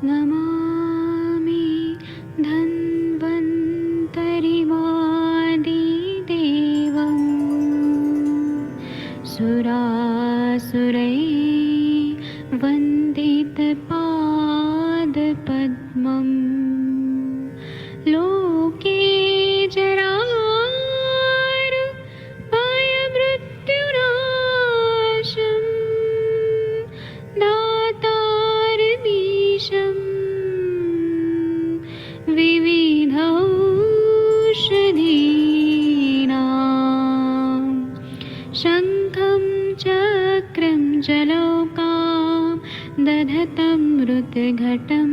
नमामि धन्वन्तरिमादिदेवम् सुरासुरैर्वन्दितपादपद्मम् लोके जरारुभयमृत्युनाशम् दातारमीशम् विविधौषधीनां शङ्खं चक्रं जलौकां दधतं मृतघटं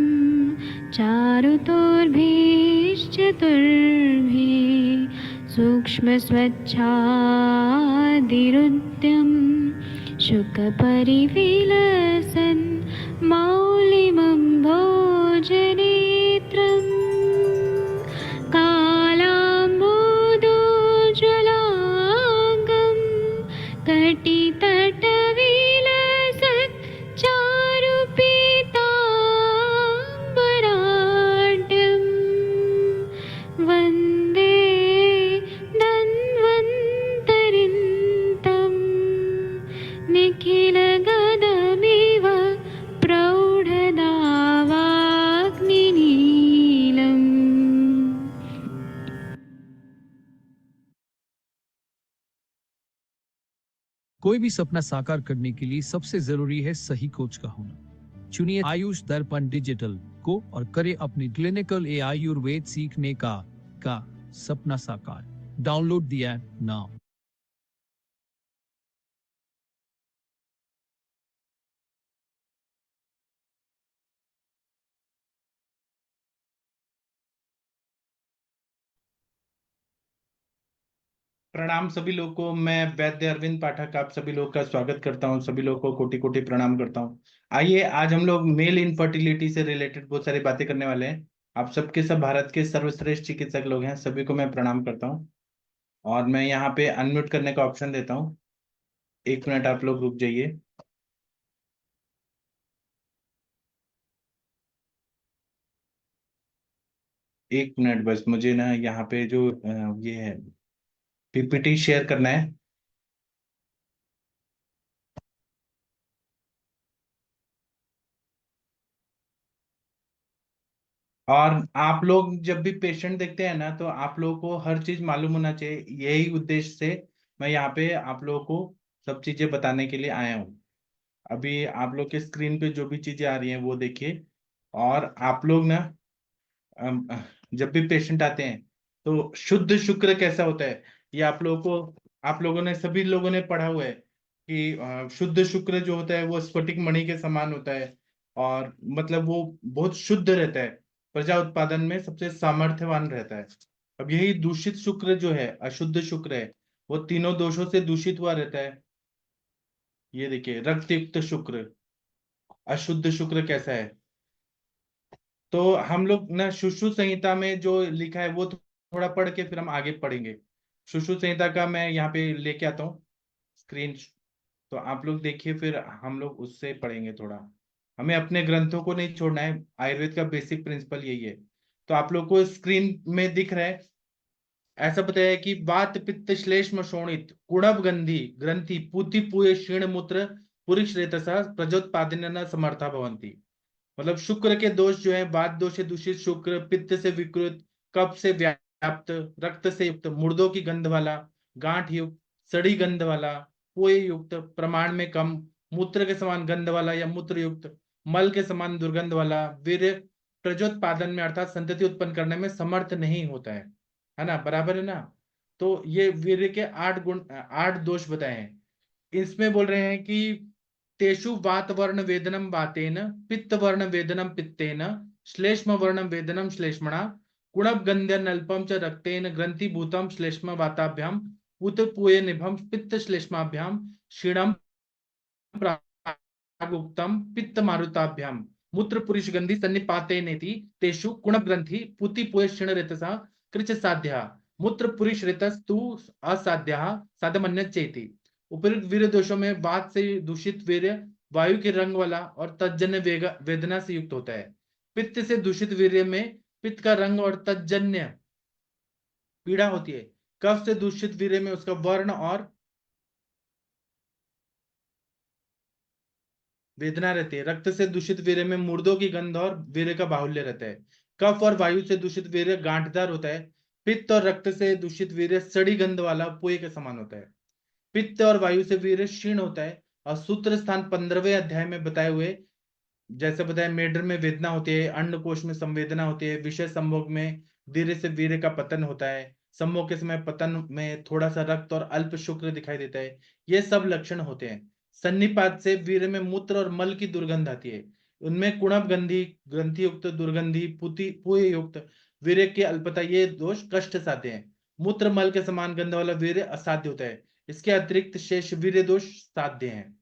चारुतोर्भिश्चतुर्भिः सूक्ष्मस्वच्छादिरुद्यं शुकपरिविलसन् मौलिमं भोजनेत्रम् कालाम्बोदोज्ज्वलाङ्गं कटितटविलसत् चारुपीताम्बराढ्यं वन्दे धन्वन्तरिन्तं निखिलगदमिव प्रौढदावाग्निनीलम्। कोई भी सपना साकार करने के लिए सबसे जरूरी है सही कोच का होना। चुनिए आयुष दर्पण डिजिटल को और करें अपनी क्लिनिकल आयुर्वेद सीखने का सपना साकार। Download the app now. प्रणाम सभी लोगों को। मैं वैद्य अरविंद पाठक आप सभी लोग का स्वागत करता हूं। सभी लोगों को कोटि कोटि प्रणाम करता हूं। आइए आज हम लोग मेल इनफर्टिलिटी से रिलेटेड बहुत सारी बातें करने वाले हैं। आप सबके सब भारत के सर्वश्रेष्ठ चिकित्सक लोग हैं, सभी को मैं प्रणाम करता हूं। और मैं यहाँ पे अनम्यूट करने का ऑप्शन देता हूँ। 1 मिनट आप लोग रुक जाइए। एक मिनट बस, मुझे ना यहाँ पे जो ये है पीपीटी शेयर करना है। और आप लोग जब भी पेशेंट देखते हैं ना, तो आप लोगों को हर चीज मालूम होना चाहिए। यही उद्देश्य से मैं यहाँ पे आप लोगों को सब चीजें बताने के लिए आया हूँ। अभी आप लोग के स्क्रीन पे जो भी चीजें आ रही हैं वो देखिए। और आप लोग ना अम, जब भी पेशेंट आते हैं तो शुद्ध शुक्र कैसा होता है, ये आप लोगों ने सभी लोगों ने पढ़ा हुआ है कि शुद्ध शुक्र जो होता है वो स्फटिक मणि के समान होता है। और मतलब वो बहुत शुद्ध रहता है, प्रजा उत्पादन में सबसे सामर्थ्यवान रहता है। अब यही दूषित शुक्र जो है, अशुद्ध शुक्र है, वो तीनों दोषों से दूषित हुआ रहता है। ये देखिए, रक्तयुक्त शुक्र, अशुद्ध शुक्र कैसा है। तो हम लोग ना सुश्रुत संहिता में जो लिखा है वो थोड़ा पढ़ के फिर हम आगे पढ़ेंगे। सुश्रुत संहिता का मैं यहाँ पे लेके आता हूँ स्क्रीन। तो आप लोग देखिए, फिर हम लोग उससे पढ़ेंगे थोड़ा। हमें अपने ग्रंथों को नहीं छोड़ना है, आयुर्वेद का बेसिक प्रिंसिपल यही है। तो आप लोग को स्क्रीन में दिख रहा है, ऐसा बताया कि वात पित्त श्लेष्म शोणित कुणव गंधी ग्रंथि पूति पूय क्षीण मूत्र पुरुष रेतसा प्रजोत्पादन समर्था भवंती। मतलब शुक्र के दोष जो है, वात दोष से दूषित शुक्र, पित्त से विकृत, कफ से व्याप्त, रक्त से युक्त, मुर्दों की गंध वाला, गांठ युक्त, सड़ी गंध वाला, पोय युक्त, प्रमाण में कम, मूत्र के समान गंध वाला या मूत्र युक्त, मल के समान दुर्गंध वाला, वीर्य प्रजोत्पादन में अर्थात संतति उत्पन्न करने में समर्थ नहीं होता है ना, बराबर है ना। तो ये वीर्य के 8 गुण 8 दोष बताए हैं। इसमें बोल रहे हैं कि तेषु वात वर्ण वेदनम वातेन, पित्त वर्ण वेदनम पित्तेन, श्लेष्म वर्ण वेदनम श्लेष्मणा, कुणभ गंध्यन अल्पम च रक्तेन ग्रंथिभूतम श्लेष्म वाताभ्याम, पूत पूय निभम पित्त श्लेष्माभ्याम, क्षीणम प्रागुक्तम पित्त मारुताभ्याम, मूत्र पुरुष गंधि सन्निपाते नेति तेषु कुणभ ग्रंथि पूति पूय क्षीण ऋतसा कृच साध्या, मूत्र पुरुष ऋतस्तु असाध्या साधमन्य चेति। उपयुक्त वीर्य दोषों में वात से दूषित वीर्य वायु के रंग वाला और तजन्य वेदना से युक्त होता है। पित्त से दूषित वीर्य में पित्त का रंग और तज्जन्य पीड़ा होती है। कफ से दूषित वीर्य में उसका वर्ण और वेदना रहती है। रक्त से दूषित वीर्य में मुर्दों की गंध और वीर्य का बाहुल्य रहता है। कफ और वायु से दूषित वीर्य गांठदार होता है। पित्त और रक्त से दूषित वीर्य सड़ी गंध वाला पुए के समान होता है। पित्त और वायु से वीर्य क्षीण होता है। और सूत्र स्थान 15वें अध्याय में बताए हुए जैसे बताया, मेढर में वेदना होती है, अंडकोश में संवेदना होती है, विषय संभोग में धीरे से वीर्य का पतन होता है, संभोग के समय पतन में थोड़ा सा रक्त और अल्प शुक्र दिखाई देता है। ये सब लक्षण होते हैं। सन्निपात से वीर्य में मूत्र और मल की दुर्गंध आती है। उनमें कुणप गंधी, ग्रंथि युक्त, दुर्गंधी, पुति पुए युक्त, वीर्य की अल्पता, ये दोष कष्ट साध्य हैं। मूत्र मल के समान गंध वाला वीर्य असाध्य होता है। इसके अतिरिक्त शेष वीर्य दोष साध्य हैं।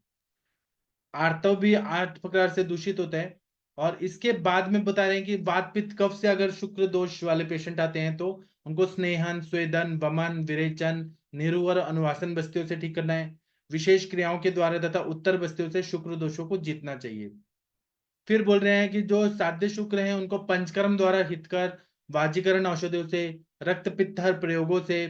आर्तव भी 8 प्रकार से दूषित होता है। और इसके बाद में बता रहे हैं कि वात पित्त कफ से अगर शुक्र दोष वाले पेशेंट आते हैं तो उनको स्नेहन, स्वेदन, वमन, विरेचन, निरुवर, अनुवासन बस्तियों से ठीक करना है। विशेष क्रियाओं के द्वारा तथा उत्तर बस्तियों से शुक्र दोषों को जीतना चाहिए। फिर बोल रहे हैं कि जो साध्य शुक्र हैं उनको पंचकर्म द्वारा हितकर, वाजीकरण औषधियों से, रक्त पित्त हर प्रयोगों से,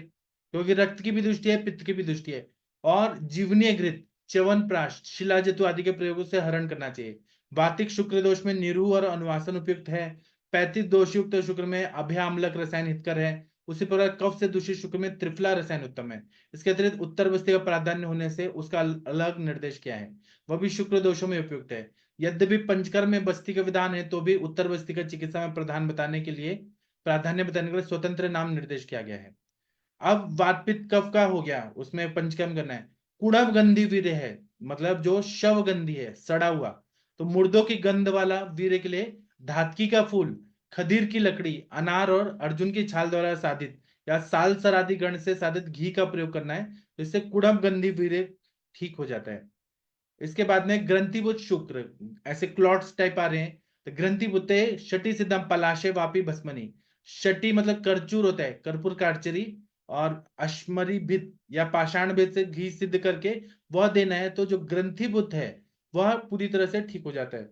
क्योंकि रक्त की भी दृष्टि है, पित्त की भी दृष्टि है, और जीवनीय घृत, च्यवनप्राश, शिलाजतु आदि के प्रयोगों से हरण करना चाहिए। वातिक शुक्र दोष में निरु और अनुवासन उपयुक्त है। पैतिक दोष युक्त शुक्र में अभ्याम्लक रसायन हितकर है। उसी प्रकार कफ से दूषित शुक्र में त्रिफला रसायन उत्तम है। इसके अतिरिक्त उत्तर बस्ती का प्राधान्य होने से उसका अलग निर्देश किया है, वह भी शुक्र दोषों में उपयुक्त है। यद्यपि पंचकर्म में बस्ती का विधान है तो भी उत्तर बस्ती का चिकित्सा में प्राधान्य बताने के लिए स्वतंत्र नाम निर्देश किया गया है। अब वात पित्त कफ का हो गया, उसमें पंचकर्म करना है। कुणव गंधी वीर्य है, मतलब जो शव गंधी है, सड़ा हुआ, तो मुर्दों की गंध वाला वीर्य के लिए धातकी का फूल, खदीर की लकड़ी, अनार और अर्जुन की छाल द्वारा साधित या साल सरादी गण से साधित घी का प्रयोग करना है। इससे कुणव गंधी वीर्य ठीक हो जाता है। इसके बाद में ग्रंथिभूत शुक्र, ऐसे क्लॉट्स टाइप आ रहे हैं, तो ग्रंथिभूते शटी सिद्धम पलाशे वापी भस्मनी। शटी मतलब करचूर होता है, कर्पूर कार्चरी, और अश्मरी भित या पाषाण भित से घी सिद्ध करके वह देना है, तो जो ग्रंथिभूत है वह पूरी तरह से ठीक हो जाता है।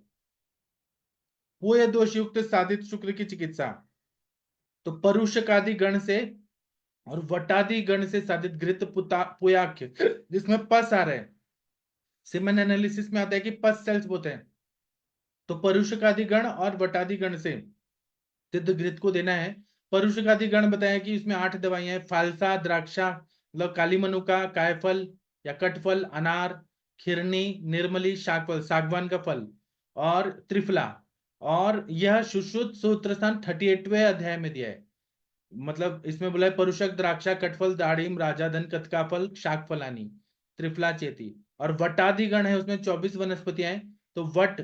वो दोष युक्त साधित शुक्र की चिकित्सा, तो परुषकादि गण से और वटादि गण से साधित घृत पुयाख्य, जिसमें पस आ रहे हैं। सीमेन एनालिसिस में आता है कि पस सेल्स होते हैं, तो परुषकादि गण और वटादि गण से सिद्ध घृत को देना है। परुषकादि गण बताया कि इसमें 8 दवाइयां हैं। फालसा, द्राक्षा मतलब काली मनुका, कायफल या कटफल, अनार, खिरनी, निर्मली, शाकफल, सागवान का फल, और त्रिफला। और यह सुश्रुत सूत्र स्थान 38वें अध्याय में दिया है। मतलब इसमें बोला है परुषक, द्राक्षा, कटफल, दाड़िम, राजाधन, कतकाफल, शाक फलानी, त्रिफला चेती। और वटादि गण है, उसमें 24 वनस्पतियां हैं। तो वट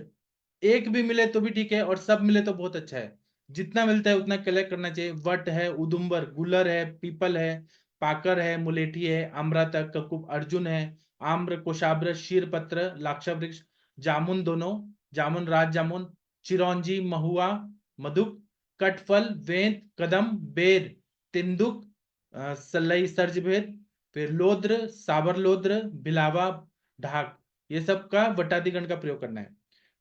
एक भी मिले तो भी ठीक है, और सब मिले तो बहुत अच्छा है। जितना मिलता है उतना कलेक्ट करना चाहिए। वट है, उदुम्बर, गुलर है, पीपल है, पाकर है, मुलेठी है, आम्रतक, ककुप, अर्जुन है, आम्र, कोशाब्र, शीरपत्र, लाक्षा वृक्ष, जामुन, दोनों जामुन, राज जामुन, चिरौंजी, महुआ, मधुक, कटफल, वेंत, कदम, बेर, तिंदुक, सलई, सर्जभेद, फिर लोद्र, साबर लोद्र, बिलावा, ढाक, ये सब का वटादिगण का प्रयोग करना है।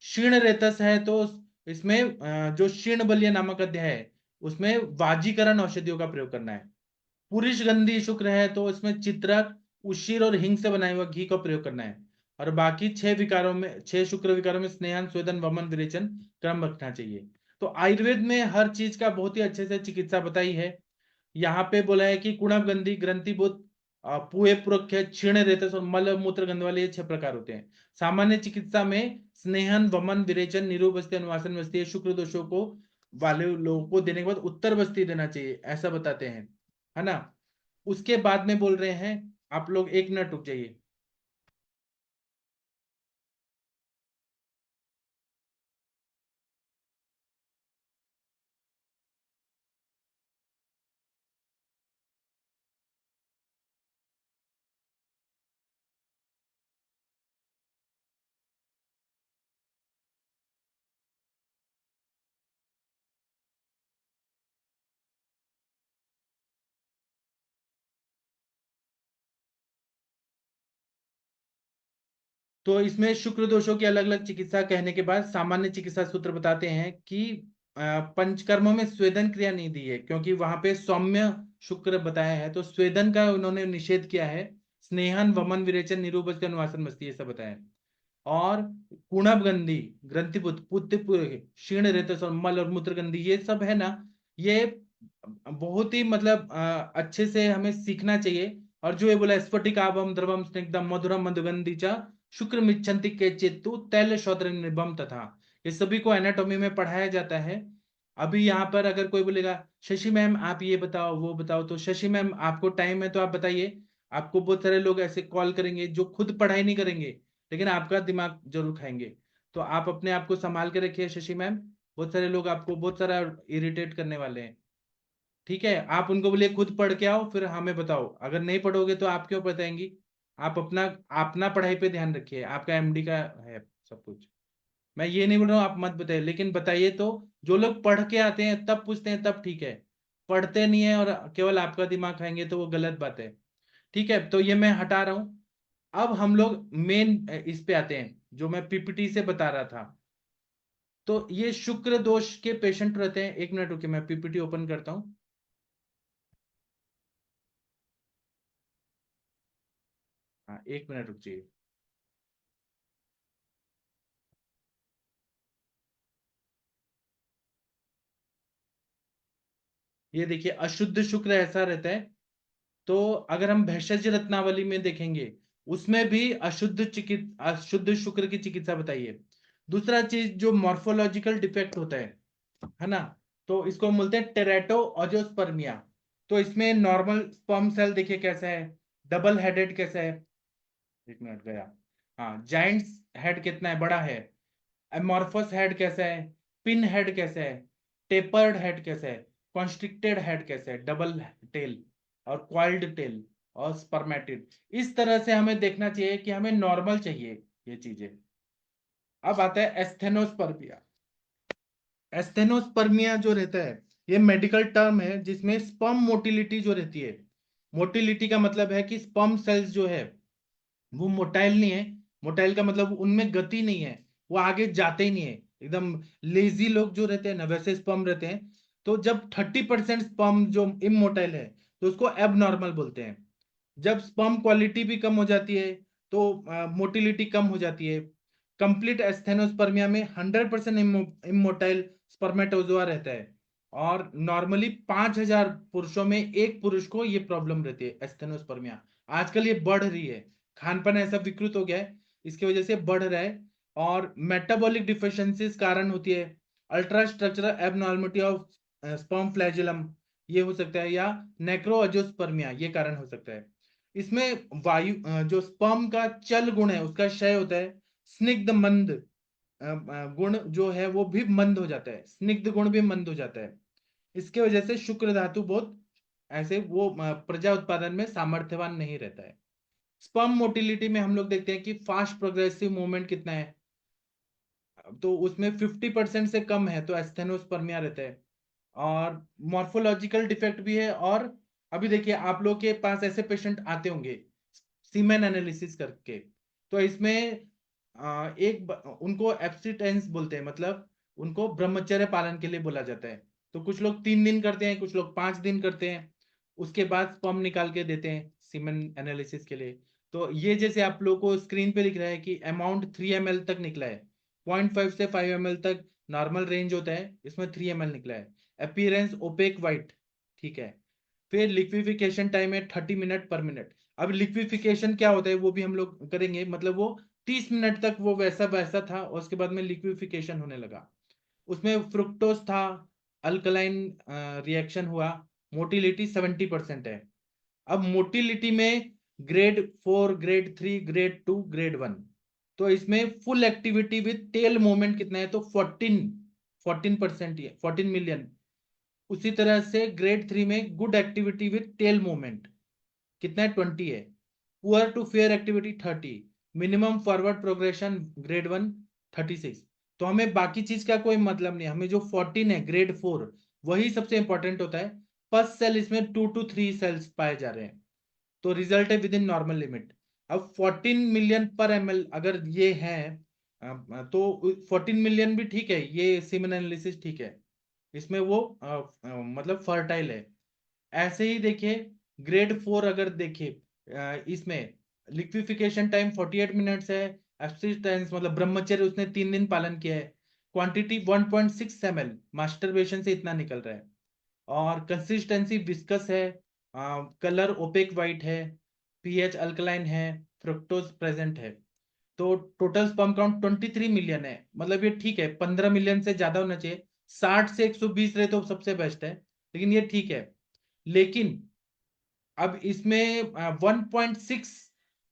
क्षीण रेतस है तो इसमें जो क्षीण बलिय नामक अध्याय है उसमें वाजीकरण औषधियों का प्रयोग करना है। पुरुष गंधी शुक्र है तो इसमें चित्रक, उशीर और हिंग से बनाए हुआ घी का प्रयोग करना है। और बाकी 6 शुक्र विकारों में स्नेहन, स्वेदन, वमन, विरेचन क्रम रखना चाहिए। तो आयुर्वेद में हर चीज का बहुत ही अच्छे से चिकित्सा बताई है। यहाँ पे बोला है कि कुणवगंधी, ग्रंथिभूत, पुए, पुरख्य, क्षीण रेतस और मल मूत्र गंध वाले ये 6 प्रकार होते हैं। सामान्य चिकित्सा में स्नेहन, वमन, विरेचन, निरूबस्ती, अनुवासन बस्ती, शुक्र दोषों को वाले लोगों को देने के बाद उत्तर बस्ती देना चाहिए, ऐसा बताते हैं, है ना। उसके बाद में बोल रहे हैं, आप लोग 1 मिनट रुक जाइए। तो इसमें शुक्र दोषों की अलग अलग चिकित्सा कहने के बाद सामान्य चिकित्सा सूत्र बताते हैं कि पंचकर्मों में स्वेदन क्रिया नहीं दी है, क्योंकि वहां पे सौम्य शुक्र बताया है, तो स्वेदन का उन्होंने निषेध किया है। स्नेहन, वमन, विरेचन, निरूपज, अनुवासन, मस्ती, ये सब बताया है। और कुणबगंधी, ग्रंथिपुत, क्षीण रेतस और मल और मूत्रगंधी, ये सब है ना, ये बहुत ही मतलब अच्छे से हमें सीखना चाहिए। और जो ये बोला स्फटिकाभम द्रवम स्निग्धम मधुरम मधुगंधी च शुक्र मिच्छन्ति के चेतु तैल शौद्र निभम तथा, ये सभी को एनाटॉमी में पढ़ाया जाता है। अभी यहाँ पर अगर कोई बोलेगा शशि मैम आप ये बताओ वो बताओ, तो शशि मैम आपको टाइम है तो आप बताइए। आपको बहुत सारे लोग ऐसे कॉल करेंगे जो खुद पढ़ाई नहीं करेंगे लेकिन आपका दिमाग जरूर खाएंगे, तो आप अपने आप को संभाल के रखिए शशि मैम। बहुत सारे लोग आपको बहुत सारा इरिटेट करने वाले हैं, ठीक है। आप उनको बोलिए खुद पढ़ के आओ फिर हमें बताओ, अगर नहीं पढ़ोगे तो आप क्यों बताएंगी। आप अपना अपना पढ़ाई पे ध्यान रखिए, आपका एमडी का है सब कुछ। मैं ये नहीं बोल रहा हूँ आप मत बताइए, लेकिन बताइए तो। जो लोग पढ़ के आते हैं तब पूछते हैं तब ठीक है, पढ़ते नहीं है और केवल आपका दिमाग खाएंगे तो वो गलत बात है, ठीक है। तो ये मैं हटा रहा हूं। अब हम लोग मेन इस पे आते हैं जो मैं पीपीटी से बता रहा था। तो ये शुक्र दोष के पेशेंट रहते हैं, एक मिनट रुकिए मैं पीपीटी ओपन करता हूं। हाँ एक मिनट रुक जाइए। ये देखिए अशुद्ध शुक्र ऐसा रहता है। तो अगर हम भेषज रत्नावली में देखेंगे उसमें भी अशुद्ध शुक्र की चिकित्सा बताई है। दूसरा चीज जो मॉर्फोलॉजिकल डिफेक्ट होता है ना, तो इसको हम बोलते हैं टेरेटो ऑजियोस्पर्मिया। तो इसमें नॉर्मल स्पर्म सेल देखिए कैसा है, डबल हेडेड कैसा है, एक मिनट गया, हाँ जाइंट हेड कितना है, बड़ा है। एमॉर्फस हेड कैसा है, पिन हेड कैसा है, टेपर्ड हेड कैसा है, कॉन्स्ट्रिक्टेड हेड कैसा है, डबल टेल और क्वाइल्ड टेल और स्पर्मेटिड। इस तरह से हमें देखना चाहिए कि हमें नॉर्मल चाहिए ये चीजें। अब आता है एस्थेनोस्पर्मिया। एस्थेनोस्पर्मिया जो रहता है ये मेडिकल टर्म है जिसमें स्पर्म मोटिलिटी जो रहती है, मोटिलिटी का मतलब है कि स्पर्म सेल्स जो है वो मोटाइल नहीं है। मोटाइल का मतलब उनमें गति नहीं है, वो आगे जाते ही नहीं है, एकदम लेजी लोग जो रहते हैं ना वैसे स्पर्म रहते हैं। तो जब 30% स्पर्म जो इमोटाइल है तो उसको एबनॉर्मल बोलते हैं। जब स्पर्म क्वालिटी भी कम हो जाती है तो मोटिलिटी कम हो जाती है। कंप्लीट एस्थेनोस्पर्मिया में 100% इमोटाइल स्पर्मेटोजोआ रहता है। और नॉर्मली 5,000 पुरुषों में एक पुरुष को ये प्रॉब्लम रहती है एस्थेनोस्पर्मिया। आजकल ये बढ़ रही है, खान पान ऐसा विकृत हो गया है इसकी वजह से बढ़ रहा है। और मेटाबॉलिक डिफिशियंसीज कारण होती है। Ultra structural abnormality of sperm flagellum ये हो सकता है, या नेक्रोअजियोस्पर्मिया ये कारण हो सकता है। इसमें वायु जो स्पर्म का चल गुण है उसका क्षय होता है। स्निग्ध मंद गुण जो है वो भी मंद हो जाता है, स्निग्ध गुण भी मंद हो जाता है। इसके वजह से शुक्र धातु बहुत ऐसे वो प्रजा उत्पादन में सामर्थ्यवान नहीं रहता है। स्पर्म मोटिलिटी में हम लोग देखते हैं कि फास्ट प्रोग्रेसिव मूवमेंट कितना है, तो उसमें 50% से कम है तो एस्थेनोस्पर्मिया रहता है। और मॉर्फोलॉजिकल डिफेक्ट भी है। और अभी देखिए आप लोग के पास ऐसे पेशेंट आते होंगे सीमेन एनालिसिस करके, तो इसमें उनको एब्स्टिटेंस बोलते हैं, मतलब उनको ब्रह्मचर्य पालन के लिए बोला जाता है। तो कुछ लोग 3 दिन करते हैं, कुछ लोग 5 दिन करते हैं, उसके बाद स्पर्म निकाल के देते हैं सीमेन एनालिसिस के लिए। तो ये जैसे आप लोग को स्क्रीन पे दिख रहा है कि अमाउंट 3 ml तक निकला है, 0.5 से 5 ml तक नॉर्मल रेंज होता है, इसमें 3 ml निकला है। अपीयरेंस ओपेक वाइट, ठीक है। फिर लिक्विफिकेशन टाइम है 30 मिनट/मिनट। अब लिक्विफिकेशन क्या होता है वो भी हम लोग करेंगे, मतलब वो 30 मिनट तक वो वैसा वैसा था और उसके बाद में लिक्विफिकेशन होने लगा। उसमें फ्रुक्टोज था, अल्कलाइन रिएक्शन हुआ, मोटिलिटी 70% है। अब मोटिलिटी में ग्रेड 4, ग्रेड 3, ग्रेड 2, ग्रेड 1। तो इसमें full activity with tail moment कितना है, तो 14% ही है, 14 मिलियन। उसी तरह से ग्रेड 3 में good activity with tail moment कितना है, 20 है। Poor to fair activity 30। Minimum forward progression grade 1 36। तो हमें बाकी चीज का कोई मतलब नहीं, हमें जो 14 है ग्रेड 4 वही सबसे इंपॉर्टेंट होता है। पस सेल इसमें 2 to 3 सेल्स पाए जा रहे हैं, तो रिजल्ट है विद इन नॉर्मल लिमिट। अब 14 मिलियन पर ml अगर ये है तो 14 मिलियन भी ठीक है, ये सीमेन एनालिसिस ठीक है, इसमें वो मतलब फर्टाइल है। ऐसे ही देखिए ग्रेड 4 अगर देखिए इसमें लिक्विफिकेशन टाइम 48 मिनट्स है, एब्स्टिनेंस मतलब ब्रह्मचर्य उसने 3 दिन पालन किया है, क्वांटिटी 1.6 ml, मास्टरबेशन से इतना निकल रहा है, और कंसिस्टेंसी विस्कस है, कलर ओपेक वाइट है, पीएच अल्कलाइन है, फ्रुक्टोज प्रेजेंट है। तो टोटल स्पर्म काउंट 23 मिलियन है, मतलब ये ठीक है, 15 मिलियन से ज्यादा होना चाहिए, 60 से 120 रहे तो सबसे बेस्ट है, लेकिन ये ठीक है। लेकिन अब इसमें 1.6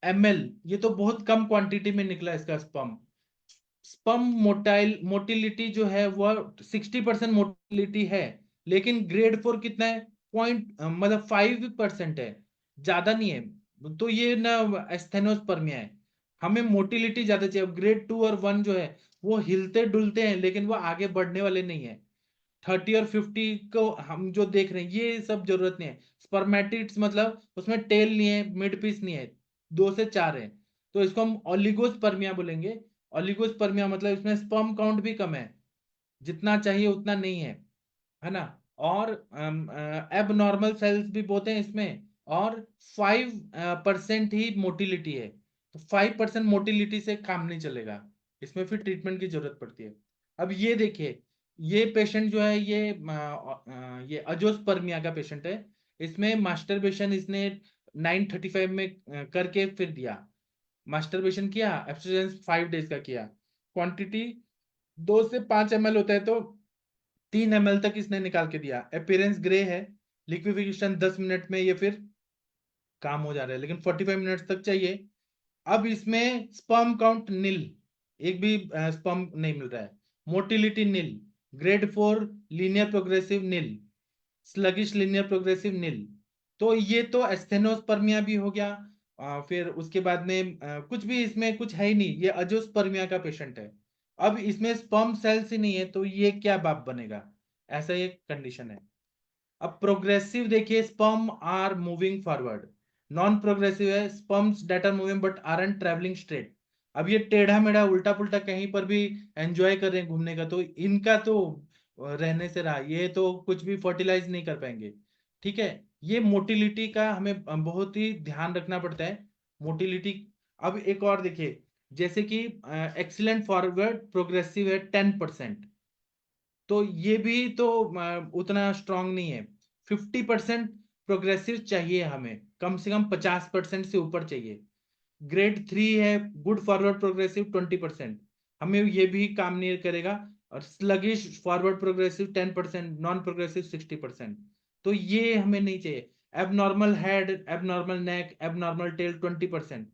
ml, ये तो बहुत कम क्वांटिटी में निकला इसका स्पर्म। स्पर्म मोटिलिटी जो है वो 60% मोटिलिटी है, लेकिन ग्रेड 4 कितना है, पॉइंट मतलब 5% है, ज्यादा नहीं है। तो ये ना एस्थेनोस्पर्मिया है, हमें मोटिलिटी ज्यादा चाहिए। ग्रेड 2 और 1 जो है वो हिलते डुलते हैं, लेकिन वो आगे बढ़ने वाले नहीं है। 30 और 50 को हम जो देख रहे हैं ये सब जरूरत नहीं है। स्पर्मेटिड्स मतलब उसमें टेल नहीं है, मिड पीस नहीं है, 2 से 4 है, तो इसको हम ओलिगोस्पर्मिया बोलेंगे। ओलिगोस्पर्मिया मतलब इसमें स्पर्म काउंट भी कम है, जितना चाहिए उतना नहीं है ना। और एब नॉर्मल सेल्स भी बहुत हैं इसमें, और 5% ही मोटिलिटी है, तो 5% मोटिलिटी से काम नहीं चलेगा, इसमें फिर ट्रीटमेंट की जरूरत पड़ती है। अब ये देखिए, ये पेशेंट जो है ये अजोस्पर्मिया का पेशेंट है, इसमें मास्टरबेशन इसने 9:35 में करके फिर दिया, मास्टरबेशन किया, एब्स्टिनेंस 5 डेज का किया, क्वांटिटी 2 से 5 ml होता है, तो 3 ml तक इसने निकाल के दिया। अपीयरेंस ग्रे है, लिक्विफिकेशन 10 मिनट में ये फिर काम हो जा रहा है, लेकिन 45 मिनट तक चाहिए। अब इसमें स्पर्म काउंट नील, एक भी स्पर्म नहीं मिल रहा है, मोटिलिटी नील, ग्रेड 4 लीनियर प्रोग्रेसिव नील, स्लगिश लीनियर प्रोग्रेसिव नील। तो ये तो एस्थेनोस्पर्मिया भी हो गया, फिर उसके बाद में कुछ भी इसमें कुछ है ही नहीं, ये अजोस्पर्मिया का पेशेंट है। अब इसमें स्पर्म सेल्स ही नहीं है, तो ये क्या बाप बनेगा, ऐसा ये कंडीशन है। अब प्रोग्रेसिव देखिए, sperm are moving forward, non progressive है, sperms that are moving but are and travelling straight. अब ये टेढ़ा मेढ़ा उल्टा पुल्टा कहीं पर भी एंजॉय कर रहे हैं घूमने का, तो इनका तो रहने से रहा, ये तो कुछ भी फर्टिलाइज नहीं कर पाएंगे। ठीक है, ये मोटिलिटी का हमें बहुत ही ध्यान रखना पड़ता है, मोटिलिटी। अब एक और देखिए, जैसे कि एक्सीलेंट फॉरवर्ड प्रोग्रेसिव है 10%, तो ये भी तो उतना स्ट्रांग नहीं है। 50% प्रोग्रेसिव चाहिए हमें, कम से कम 50% से ऊपर चाहिए। ग्रेड 3 है गुड फॉरवर्ड प्रोग्रेसिव 20%, हमें ये भी काम नहीं करेगा। और sluggish forward progressive 10%, non progressive 60%, तो ये हमें नहीं चाहिए। एबनॉर्मल हेड, एबनॉर्मल नेक, एबनॉर्मल टेल 20%,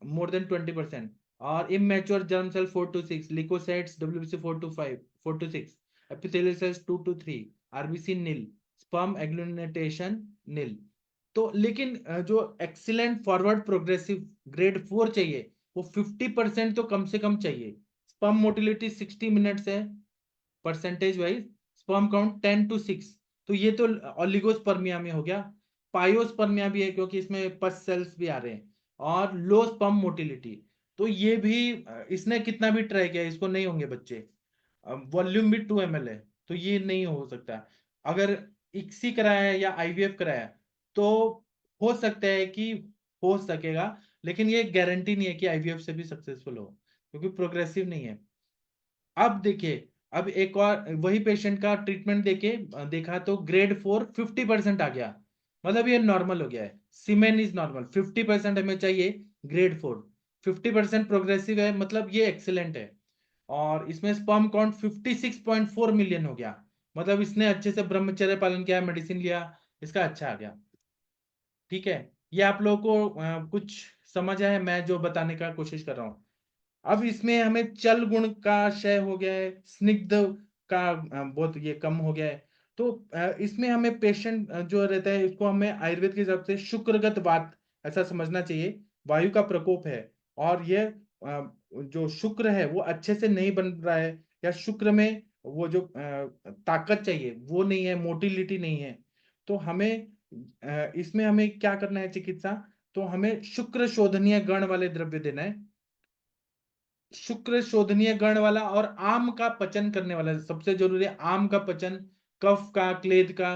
मोर देन 20%, और immature germ cell 4 to 6, leukocytes WBC 4 to 5, 4 to 6, epithelial cells 2 to 3, RBC nil, sperm agglutination nil। तो लेकिन जो एक्सीलेंट फॉरवर्ड प्रोग्रेसिव ग्रेड 4 चाहिए, वो 50% तो कम से कम चाहिए। स्पर्म मोटिलिटी 60 मिनट्स है percentage wise, sperm count 10 to 6, तो ये तो ओलिगोस्पर्मिया में हो गया। पायोस्पर्मिया भी है क्योंकि इसमें पस सेल्स भी आ रहे हैं, और लो स्पर्म मोटिलिटी, तो ये भी इसने कितना भी ट्राई किया इसको नहीं होंगे बच्चे। वॉल्यूम भी 2 ml है, तो ये नहीं हो सकता। अगर इक्सी कराया है या आईवीएफ कराया तो हो सकता है कि हो सकेगा, लेकिन ये गारंटी नहीं है कि आईवीएफ से भी सक्सेसफुल हो, क्योंकि प्रोग्रेसिव नहीं है। अब देखिए, अब एक और वही पेशेंट का ट्रीटमेंट देखा तो ग्रेड 4 50% आ गया, मतलब ये नॉर्मल हो गया है, सीमेन इज नॉर्मल, 50% हमें चाहिए ग्रेड 4, 50% प्रोग्रेसिव है, मतलब ये एक्सीलेंट है। और इसमें स्पर्म काउंट 56.4 मिलियन हो गया, मतलब इसने अच्छे से ब्रह्मचर्य पालन किया, मेडिसिन लिया, इसका अच्छा आ गया। ठीक है, ये आप लोगों को कुछ समझ आया मैं जो बताने का कोशिश कर रहा हूँ। अब इसमें हमें चल गुण का क्षय हो गया है, स्निग्ध का बहुत ये कम हो गया है, तो इसमें हमें पेशेंट जो रहता है इसको हमें आयुर्वेद के हिसाब से शुक्रगत वात ऐसा समझना चाहिए, वायु का प्रकोप है। और ये जो शुक्र है वो अच्छे से नहीं बन रहा है, या शुक्र में वो जो ताकत चाहिए वो नहीं है, मोटिलिटी नहीं है, तो हमें इसमें हमें क्या करना है चिकित्सा, तो हमें शुक्र शोधनीय गण वाले द्रव्य देना है, शुक्र शोधनीय गण वाला, और आम का पचन करने वाला, सबसे जरूरी है आम का पचन, कफ का, क्लेद का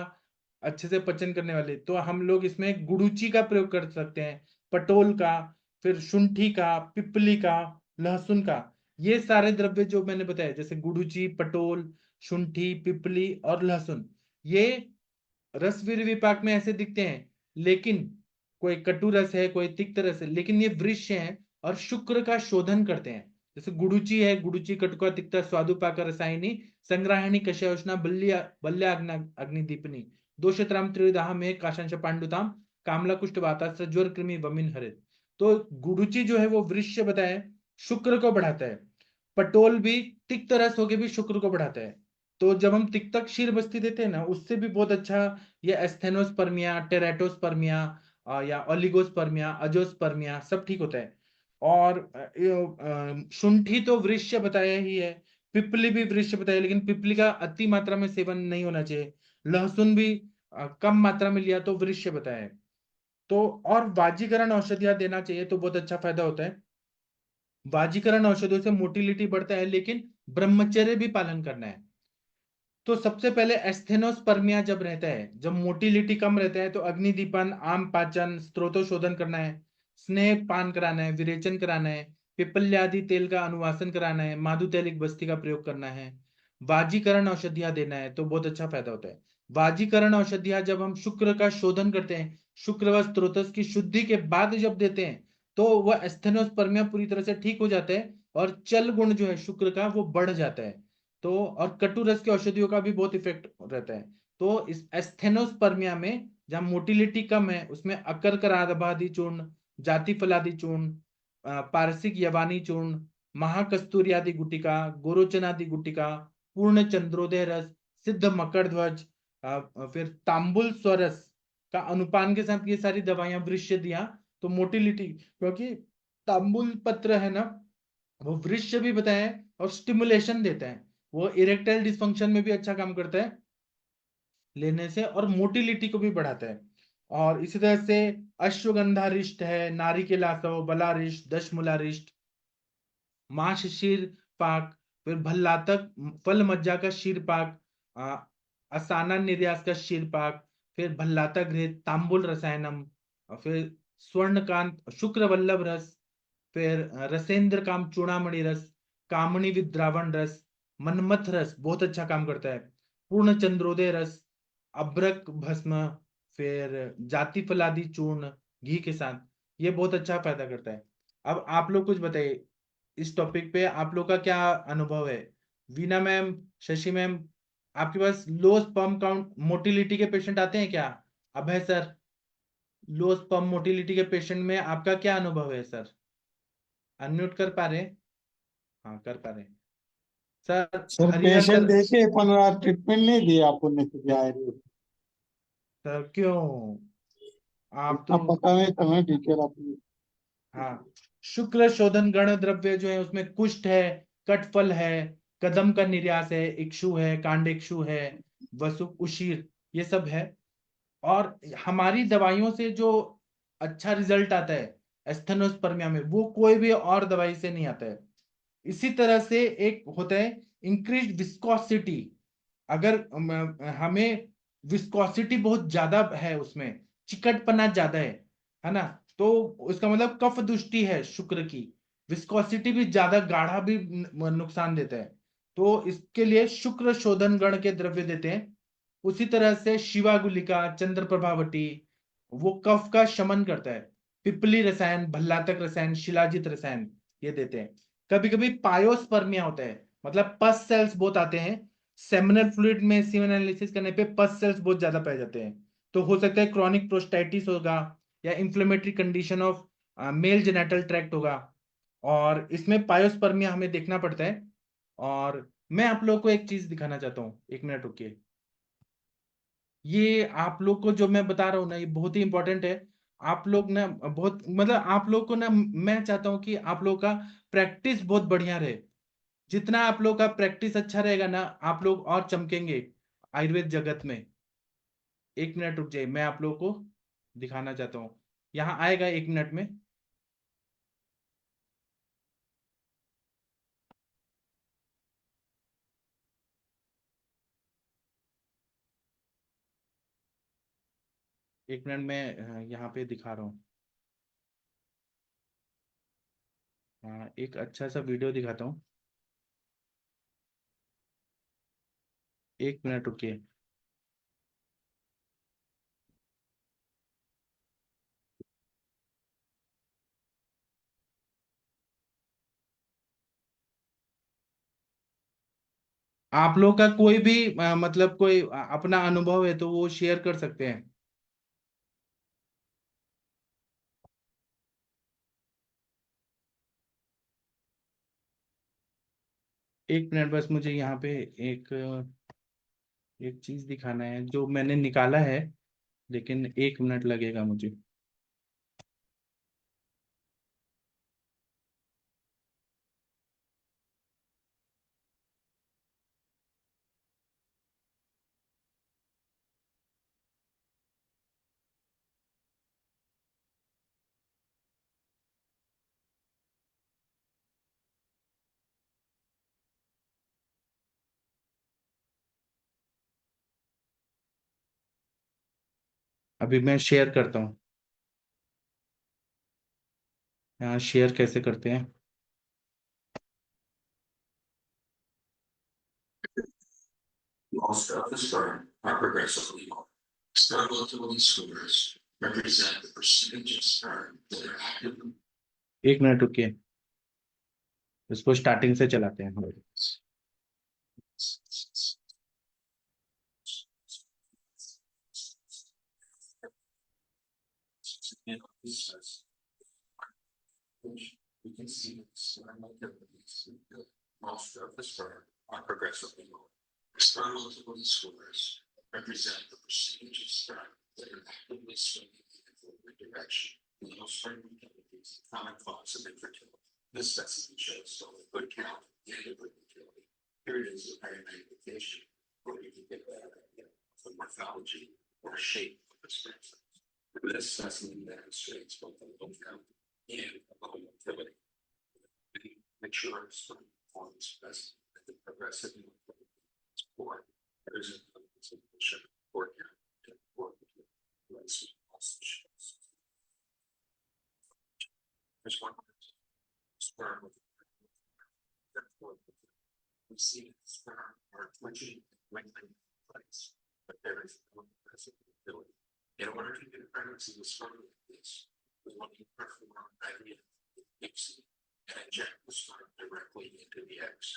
अच्छे से पचन करने वाले। तो हम लोग इसमें गुड़ूची का प्रयोग कर सकते हैं, पटोल का, फिर शुंठी का, पिपली का, लहसुन का। ये सारे द्रव्य जो मैंने बताया, जैसे गुड़ूची, पटोल, शुंठी, पिपली और लहसुन, ये रसवीर विपाक में ऐसे दिखते हैं, लेकिन कोई कटु रस है, कोई तिक्त रस है, लेकिन ये वृक्ष हैं और शुक्र का शोधन करते हैं। जैसे गुड़ुची है, गुड़ुची कटुका तिक्ता स्वादुपाक रसायनी संग्राहिणी कषायोष्णा बल्ल्या अग्निदीपनी दोषत्राम त्रिविधाम में काशांश पांडुताम कामला कुष्ठ वाता ज्वर कृमि वमिन हरित। तो गुड़ुची जो है वो वृक्ष बताया, शुक्र को बढ़ाता है। पटोल भी तिक्त रस होके भी शुक्र को बढ़ाता है। तो जब हम तिक्तक क्षीर बस्ती देते हैं ना, उससे भी बहुत अच्छा ये एस्थेनोस्पर्मिया, टेराटोस्पर्मिया या ओलिगोस्पर्मिया, अजोस्पर्मिया सब ठीक होता है। और शुंठी तो वृक्ष बताया ही है, पिपली भी वृक्ष बताया, लेकिन पिपली का अति मात्रा में सेवन नहीं होना चाहिए। लहसुन भी कम मात्रा में लिया तो वृक्ष बताया है। तो और वाजीकरण औषधियां देना चाहिए तो बहुत अच्छा फायदा होता है। वाजीकरण औषधियों से मोटिलिटी बढ़ता है, लेकिन ब्रह्मचर्य भी पालन करना है। तो सबसे पहले एस्थेनोस्पर्मिया जब रहता है, जब मोटिलिटी कम रहता है, तो अग्निदीपन, आम पाचन, स्त्रोतोशोधन करना है, स्नेह पान कराना है, विरेचन कराना है, पिपल्यादि तेल का अनुवासन कराना है, माधुतैलिक बस्ती का प्रयोग करना है, वाजीकरण औषधियां देना है, तो बहुत अच्छा फायदा होता है। वाजीकरण औषधियां जब हम शुक्र का शोधन करते हैं, शुक्र व स्त्रोतस की शुद्धि के बाद जब देते हैं, तो वह एस्थेनोस्पर्मिया पूरी तरह से ठीक हो जाता है और चल गुण जो है शुक्र का वो बढ़ जाता है। तो और कटु रस की औषधियों का भी बहुत इफेक्ट रहता है। तो इस एस्थेनोस्पर्मिया में जहां मोटिलिटी कम है, उसमें अकरकरादि चूर्ण, जाति फलादि चूर्ण, पारसिक यवानी चूर्ण, महाकस्तूरी आदि गुटिका, गोरोचनादि गुटिका, पूर्ण चंद्रोदय रस, सिद्ध मकर ध्वज, फिर तांबुल स्वरस का अनुपान के साथ ये सारी दवाइयां वृक्ष दिया तो मोटिलिटी, क्योंकि तांबुल पत्र है ना, वो वृक्ष भी बताया है और स्टिमुलेशन देता है, वो इरेक्टाइल डिस्फंक्शन में भी अच्छा काम करता है लेने से, और मोटिलिटी को भी बढ़ाता है। और इसी तरह से अश्वगंधारिष्ट है, नारिकेलासव, बलारिष्ट, दशमूलारिष्ट, माश शीर पाक, फिर भल्लातक फल मज्जा का शीर पाक, असाना निर्यास का शीर पाक, फिर भल्लातक घृत, तांबुल रसायनम, और फिर स्वर्णकांत शुक्र वल्लभ रस, फिर रसेंद्र काम चूड़ामणि रस, कामणी विद्रावण रस, मनमथ रस बहुत अच्छा काम करता है, पूर्ण चंद्रोदय रस, अब्रक भस्म, फिर जाति फलादि चूर्ण घी के साथ, ये बहुत अच्छा फायदा करता है। अब आप लोग कुछ बताइए इस टॉपिक पे, आप लोग का क्या अनुभव है? वीना मैम, शशि मैम, आपके पास लो स्पर्म काउंट मोटिलिटी के पेशेंट आते हैं क्या? अभय सर, लो स्पर्म मोटिलिटी के पेशेंट में आपका क्या अनुभव है सर? अनम्यूट कर पा रहे हैं? हाँ कर पा रहे हैं sir. Sir Harihar patient sir, देखे पर ट्रीटमेंट नहीं दिया आपने तो क्या है सर क्यों? आप इतना तो पता नहीं तुम्हें डिटेल आपने। हाँ, शुक्र शोधन गण द्रव्य जो है उसमें कुष्ठ है, कटफल है, कदम का निर्यास है, इक्षु है, कांडेक्षु है, वसु उशीर, ये सब है। और हमारी दवाइयों से जो अच्छा रिजल्ट आता है एस्थेनोस्पर्मिया में, वो कोई भी और दवाई से नहीं आता है। इसी तरह से एक होता है इंक्रीज विस्कोसिटी। अगर हमें विस्कोसिटी बहुत ज्यादा है, उसमें चिकटपना ज्यादा है ना, तो उसका मतलब कफ दुष्टि है शुक्र की, विस्कोसिटी भी ज्यादा गाढ़ा भी नुकसान देता है। तो इसके लिए शुक्र शोधन गण के द्रव्य देते हैं। उसी तरह से शिवागुलिका, चंद्र प्रभावटी, वो कफ का शमन करता है। पिपली रसायन, भल्लातक रसायन, शिलाजित रसायन, ये देते हैं। कभी कभी पायोस्पर्मिया होता है, मतलब पस सेल्स बहुत आते हैं सेमिनल फ्लूइड में, सीमेन एनालिसिस करने पे पस सेल्स बहुत ज्यादा पाए जाते हैं। तो हो सकता है क्रॉनिक प्रोस्टाइटिस होगा या inflammatory condition of male genital tract होगा, और इसमें पायोस्पर्मिया हमें देखना पड़ता है। और मैं आप लोग को एक चीज दिखाना चाहता हूँ, एक मिनट रुकिए। ये आप लोग को जो मैं बता रहा हूँ ना, ये बहुत ही इंपॉर्टेंट है। आप लोग ना बहुत, मतलब आप लोग को ना, मैं चाहता हूँ कि आप लोग का प्रैक्टिस बहुत बढ़िया रहे। जितना आप लोग का प्रैक्टिस अच्छा रहेगा ना, आप लोग और चमकेंगे आयुर्वेद जगत में। एक मिनट रुक जाइए, मैं आप लोग को दिखाना चाहता हूँ। यहाँ आएगा 1 मिनट में। एक मिनट में यहाँ पे दिखा रहा हूँ। हाँ, एक अच्छा सा वीडियो दिखाता हूँ। 1 मिनट रुकिए। आप लोग का कोई भी मतलब कोई अपना अनुभव है तो वो शेयर कर सकते हैं। एक मिनट बस, मुझे यहाँ पे एक एक चीज दिखाना है जो मैंने निकाला है, लेकिन 1 मिनट लगेगा मुझे। अभी मैं शेयर करता हूँ। यहाँ शेयर कैसे करते हैं? Most of the sperm are progressively more. Spermatozoa scores represent the percentage of sperm that are active. 1 minute रुकिए, इसको स्टार्टिंग से चलाते हैं। We can see that sperm activities. Most of the sperm are progressively more. Spermatozoa scores represent the percentage of sperm that are actively swimming in the forward direction. Low sperm activities, a common cause of infertility. This specimen shows only good count and infertility. Here it is of higher magnification, where you can get a better idea of the morphology or shape of the sperm cells. This specimen demonstrates both the low count and low motility. Mature sperm forms best at the progressive or there is a solution for also shows. There's one sperm with we see that sperm are twitching and wrinkling in place, but there is no progressive motility. In order to get a pregnancy with sperm like this, we want to perform IVF and inject the sperm directly into the eggs.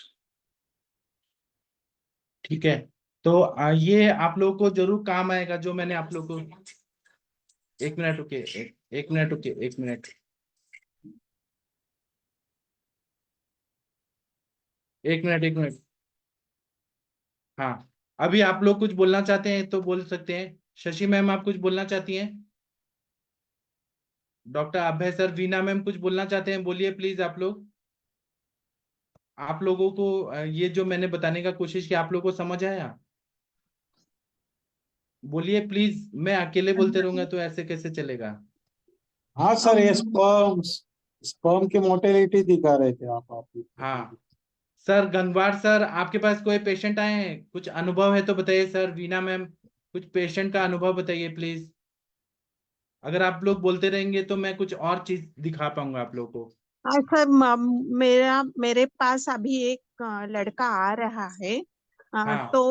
ठीक है, तो ये आप लोगों को जरूर काम आएगा जो मैंने आप लोगों को। 1 मिनट रुकिए, एक मिनट रुकिए, 1 मिनट, 1 मिनट, 1 मिनट। हाँ, अभी आप लोग कुछ बोलना चाहते हैं तो बोल सकते हैं। शशि मैम, आप कुछ बोलना चाहती हैं? डॉक्टर अभय सर, वीना मैम कुछ बोलना चाहते हैं? बोलिए प्लीज। आप लोग, आप लोगों को ये जो मैंने बताने का कोशिश की, आप लोगों को समझ आया? बोलिए प्लीज, मैं अकेले बोलते रहूंगा तो ऐसे कैसे चलेगा? हाँ सर, ये स्पर्म स्पर्म की मोटिलिटी दिखा रहे थे आप। हाँ सर, गंगवार सर, आपके पास कोई पेशेंट आए हैं? कुछ अनुभव है तो बताइए सर। वीना मैम, कुछ पेशेंट का अनुभव बताइए प्लीज। अगर आप लोग बोलते रहेंगे तो मैं कुछ और चीज दिखा पाऊंगा आप लोगों को। हाँ सर, मेरे पास अभी एक लड़का आ रहा है। हाँ, तो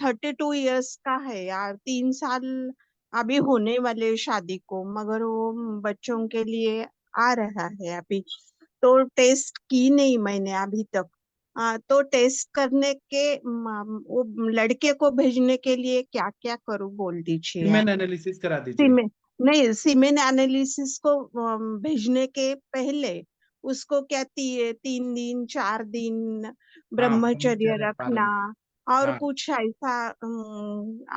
32 इयर्स का है यार, 3 साल अभी होने वाले शादी को, मगर वो बच्चों के लिए आ रहा है अभी। तो टेस्ट की नहीं मैंने अभी तक। तो टेस्ट करने के वो लड़के को भेजने के लिए क्या क्या करूँ बोल दीजिए आप। सीमेन एनालिसिस करा दीजिए। सीमेन नहीं, सीमेन एनालिसिस को भेजने के पहले उसको क्या 3 दिन 4 दिन हाँ, ब्रह्मचर्य ब्रह्मचर्य रखना, पालन। और हाँ, कुछ ऐसा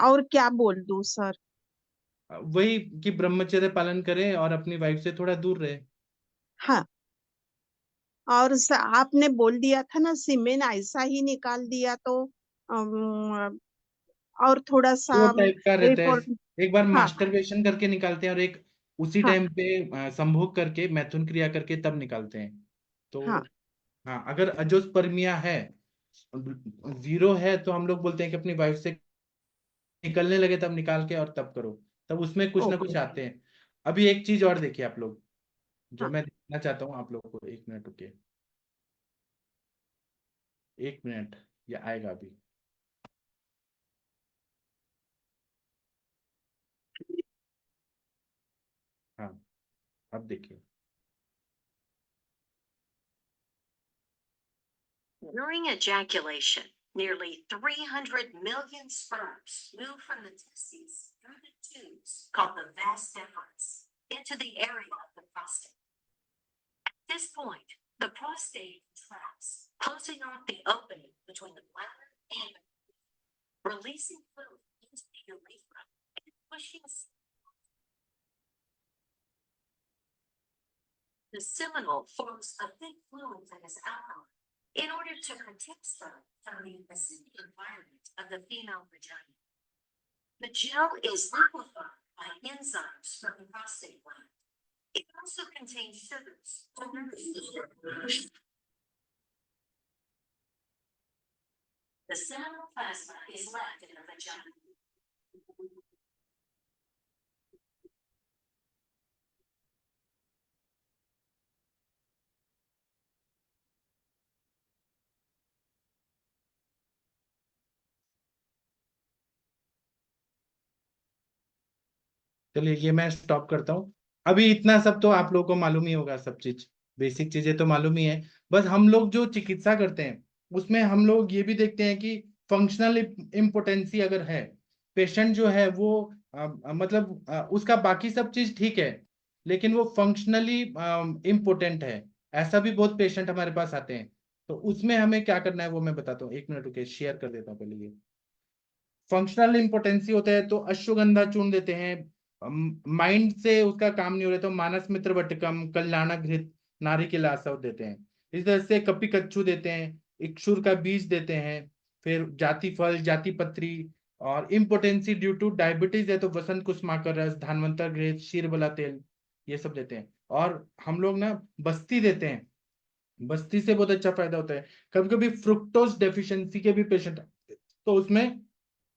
और क्या बोल दूं सर। वही कि ब्रह्मचर्य पालन करें और अपनी वाइफ से थोड़ा दूर रहे। हाँ, और आपने बोल दिया था ना सीमेन ऐसा ही निकाल दिया तो और थोड़ा सा दो टाइप का रहता है। रिपोर्ट। एक बार हाँ मास्टरबेशन करके निकालते हैं और एक उसी हाँ टाइम पे संभोग करके मैथुन क्रिया करके तब निकालते हैं। तो हाँ हाँ, अगर अजोस्पर्मिया है, 0 है, तो हम लोग बोलते हैं कि अपनी वाइफ से निकलने लगे तब निकाल के और तब करो, तब उसमें कुछ ना ओके कुछ आते हैं। अभी एक चीज और देखिए आप लोग, जो हाँ मैं देखना चाहता हूँ आप लोगों को, 1 मिनट रुकिए, 1 मिनट, ये आएगा अभी। हाँ, अब देखिए। During ejaculation, nearly 300 million sperms move from the testes through the tubes called the vas deferens into the area of the prostate. At this point, the prostate contracts, closing off the opening between the bladder and the releasing fluid into the urethra and pushing the seminal forms a thick fluid that is alkaline in order to protect sperm from the acidic environment of the female vagina. The gel is liquefied by enzymes from the prostate gland. It also contains sugars to nourish the sperm. The seminal plasma is left in the vagina. चलिए, ये मैं stop करता हूँ। अभी इतना सब तो आप लोगों को मालूम ही होगा, सब चीज बेसिक चीजें तो मालूम ही है। बस हम लोग जो चिकित्सा करते हैं उसमें हम लोग ये भी देखते हैं कि फंक्शनल इम्पोर्टेंसी अगर है, पेशेंट जो है वो मतलब उसका बाकी सब चीज ठीक है, लेकिन वो फंक्शनली इम्पोर्टेंट है, ऐसा भी बहुत पेशेंट हमारे पास आते हैं। तो उसमें हमें क्या करना है वो मैं बताता हूँ। 1 मिनट रुके, शेयर कर देता हूँ पहले ये। फंक्शनल इम्पोर्टेंसी होता है तो अश्वगंधा चूर्ण देते हैं। माइंड से उसका काम नहीं हो रहा तो मानस मित्र वटकम, कल्याणघृत, नारिकेलासव देते हैं। इस तरह से कपिकच्छु देते हैं, इक्षुर का बीज देते हैं, फिर जाति फल, जाति पत्री, और इम्पोर्टेंसी ड्यू टू डायबिटीज है तो वसंत कुसुमाकर रस, धानवंतर घृत, शीरबला तेल, ये सब देते हैं। और हम लोग ना बस्ती देते हैं, बस्ती से बहुत अच्छा फायदा होता है। कभी कभी फ्रुक्टोज डेफिशिएंसी के भी पेशेंट, तो उसमें